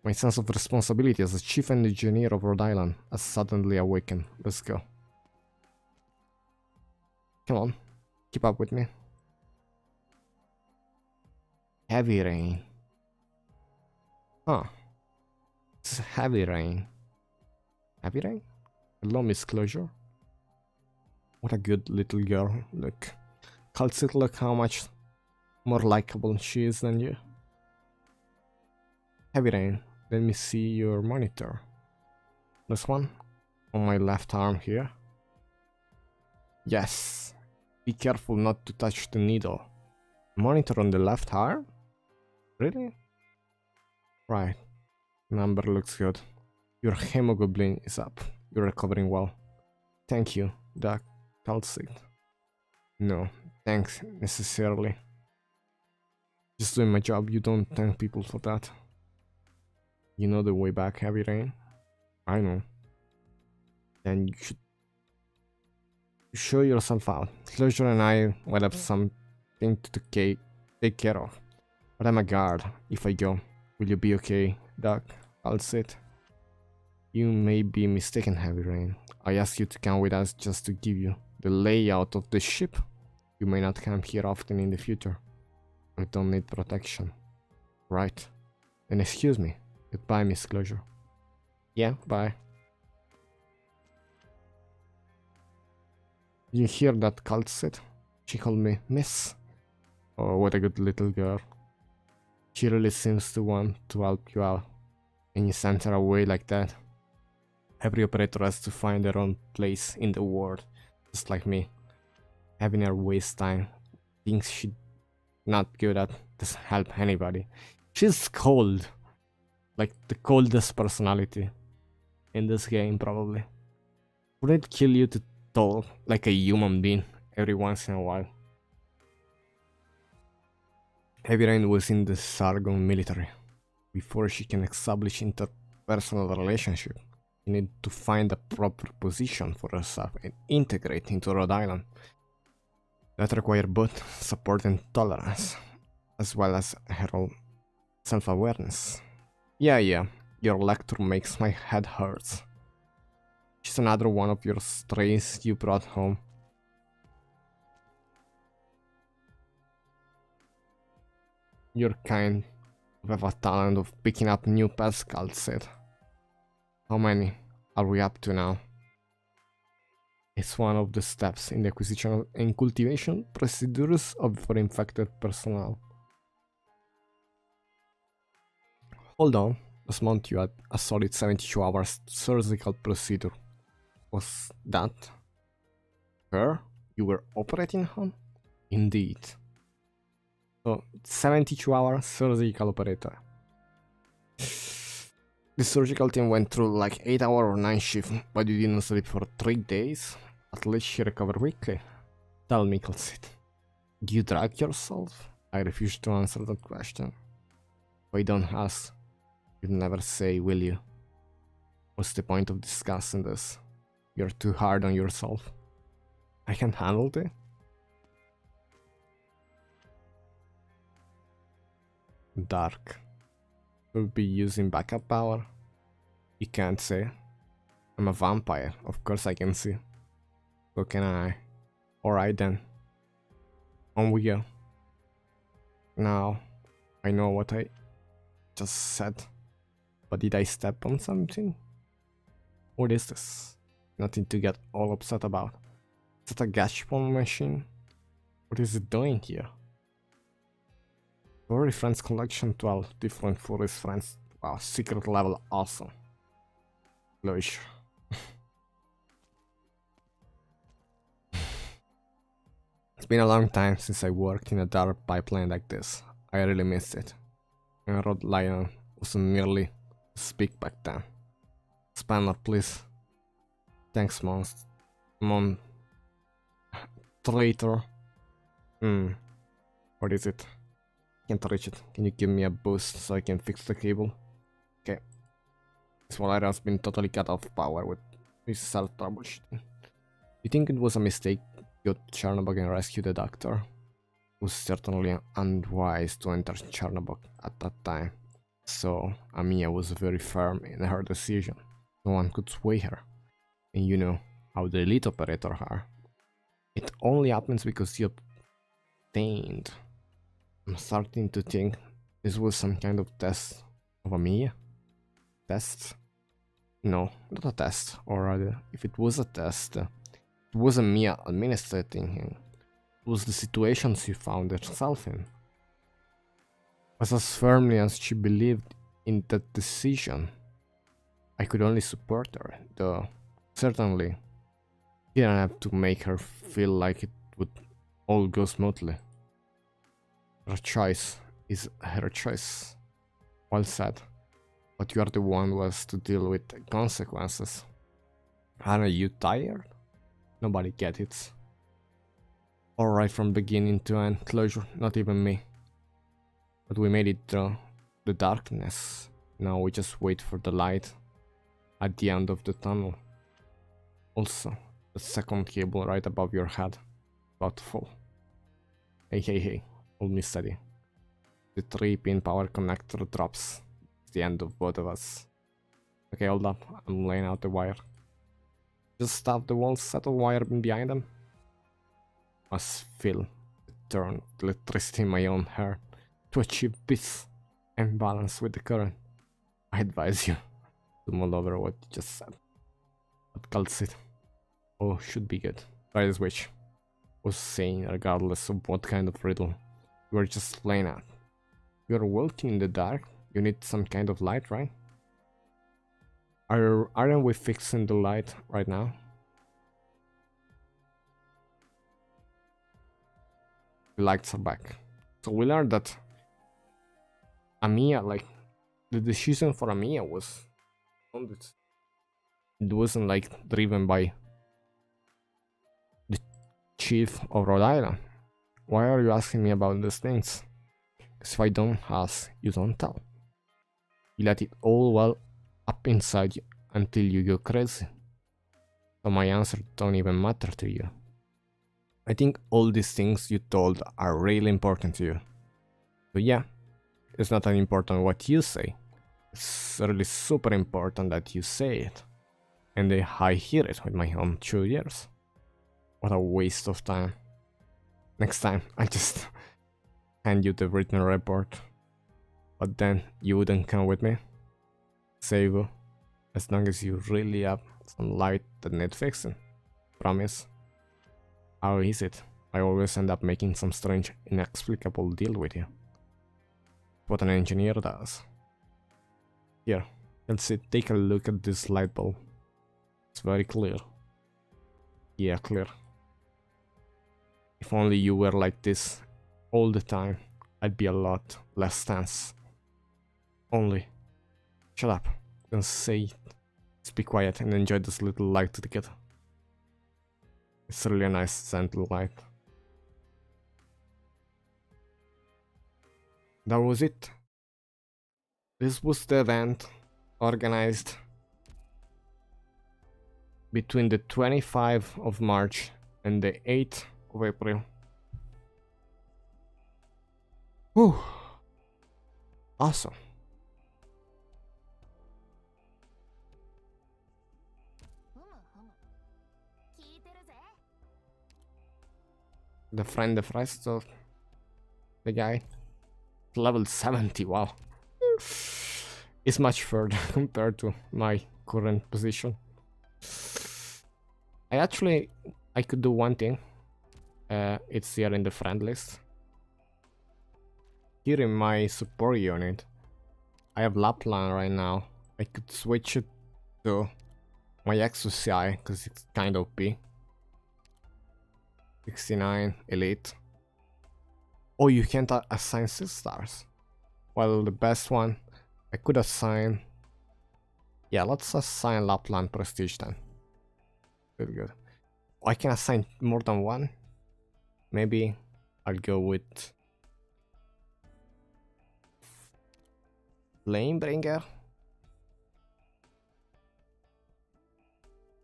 My sense of responsibility as a chief engineer of Rhode Island has suddenly awakened. Let's go. Come on, keep up with me. Heavy rain. Huh. It's heavy rain. Heavy rain? Hello, Miss Closure. What a good little girl. Look. Calcit, look how much more likable she is than you. Heavy rain. Let me see your monitor. This one? On my left arm here. Yes. Be careful not to touch the needle. Monitor on the left arm? Really? Right. Number looks good. Your hemoglobin is up. You're recovering well. Thank you, Doc. Calcit. No, thanks necessarily. Just doing my job, you don't thank people for that. You know the way back, Heavy Rain? I know. Then you should show yourself out. Closure and I will have something to take care of. But I'm a guard. If I go, will you be okay, Doc? I'll sit. You may be mistaken, Heavy Rain. I asked you to come with us just to give you the layout of the ship. You may not come here often in the future. I don't need protection. Right. Then excuse me. Goodbye, Miss Closure. Yeah, bye. You hear that, Calcit? She called me Miss. Oh, what a good little girl. She really seems to want to help you out. And you sent her away like that. Every operator has to find their own place in the world. Just like me. Having her waste time. Things she's not good at doesn't help anybody. She's cold. Like the coldest personality in this game, probably. Would it kill you to talk like a human being every once in a while? Heavy Rain was in the Sargon military. Before she can establish interpersonal relationship, she need to find a proper position for herself and integrate into Rhode Island. That requires both support and tolerance, as well as her own self-awareness. Yeah, your lecture makes my head hurt. She's another one of your strays you brought home. You're kind of have a talent of picking up new pets, Calcit. How many are we up to now? It's one of the steps in the acquisition and cultivation procedures for infected personnel. Hold on, let's mount you at a solid 72 hours surgical procedure. Was that her you were operating on? Indeed. So, 72-hour surgical operator. The surgical team went through like 8-hour or 9 shift, but you didn't sleep for 3 days. At least she recovered quickly. Tell me, Calcit, do you drag yourself? I refuse to answer that question. If I don't ask, you'll never say, will you? What's the point of discussing this? You're too hard on yourself. I can handle it. Dark. We'll be using backup power. You can't say. I'm a vampire, of course I can see. So can I. Alright then. On we go. Now, I know what I just said. But did I step on something? What is this? Nothing to get all upset about. Is that a gas bomb machine? What is it doing here? Furry friends collection 12. Different furry friends. Wow, secret level awesome. Lush. It's been a long time since I worked in a dark pipeline like this. I really missed it. And Rhode Lion wasn't nearly as big back then. Spanner, please. Thanks, Mon. Traitor. What is it? Can't reach it. Can you give me a boost so I can fix the cable? Okay. This wire has been totally cut off power with self troubleshooting. You think it was a mistake to go to Chernobog and rescue the doctor? It was certainly unwise to enter Chernobog at that time. So, Amiya was very firm in her decision. No one could sway her. And you know how the elite operators are. It only happens because you obtained. I'm starting to think this was some kind of test of Amiya. Test? No, not a test. Or rather, if it was a test, it wasn't Mia administrating him. It was the situation she found herself in. But as firmly as she believed in that decision, I could only support her, though certainly didn't have to make her feel like it would all go smoothly. Her choice is her choice. Well said. But you are the one who has to deal with the consequences. Aren't you tired? Nobody gets it. Alright from beginning to end, closure, not even me. But we made it through the darkness. Now we just wait for the light at the end of the tunnel. Also, the second cable right above your head, about to fall. Hey, hold me steady. The 3-pin power connector drops. It's the end of both of us. Okay, hold up, I'm laying out the wire. Just stop the wall, settle wire behind them. Must feel the turn of electricity in my own hair to achieve peace and balance with the current. I advise you to mull over what you just said. What calls it? Oh, should be good. Try the switch. Was saying, regardless of what kind of riddle you were just playing at. You're walking in the dark. You need some kind of light, right? Aren't we fixing the light right now? The lights are back. So we learned that Amiya, like, the decision for Amiya was it wasn't like driven by the chief of Rhode Island. Why are you asking me about these things? Because if I don't ask, you don't tell. You let it all well up inside you until you go crazy. So my answer don't even matter to you. I think all these things you told are really important to you. So yeah, it's not that important what you say. It's really super important that you say it. And I hear it with my own 2 ears. What a waste of time. Next time, I just hand you the written report. But then you wouldn't come with me. Save, as long as you really have some light that needs fixing. Promise. How is it? I always end up making some strange, inexplicable deal with you. What an engineer does. Here, let's take a look at this light bulb. It's very clear. Yeah, clear. If only you were like this all the time, I'd be a lot less tense. Only. Shut up. Don't say it. Just be quiet and enjoy this little light together. It's really a nice gentle light. That was it. This was the event organized between the 25th of March and the 8th of April. Whew. Awesome. The rest of the guy. Level 70, wow. It's much further compared to my current position. I could do one thing. It's here in the friend list. here in my support unit. I have Lapland right now. I could switch it to my XUCI because it's kind of OP. 69 elite. Oh, you can't assign 6 stars. Well, the best one I could assign. Yeah, let's assign Lapland prestige then. Good, good. I can assign more than one. Maybe I'll go with Flamebringer.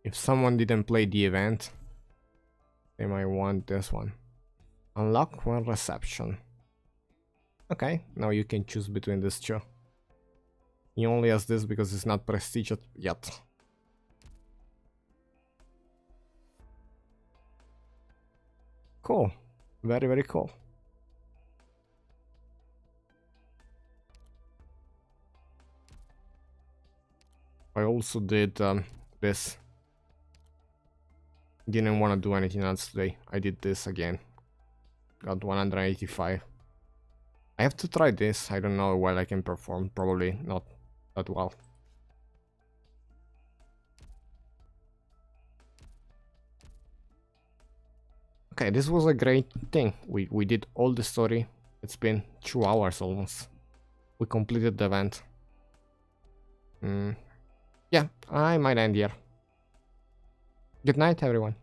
If someone didn't play the event, they might want this one. Unlock one reception. Okay, now you can choose between these two. He only has this because it's not prestige yet. Cool. Very, very cool. I also did this. Didn't want to do anything else today. I did this again. Got 185. I have to try this. I don't know how well I can perform. Probably not that well. Okay, this was a great thing. We did all the story. It's been 2 hours almost. We completed the event. Yeah, I might end here. Good night, everyone.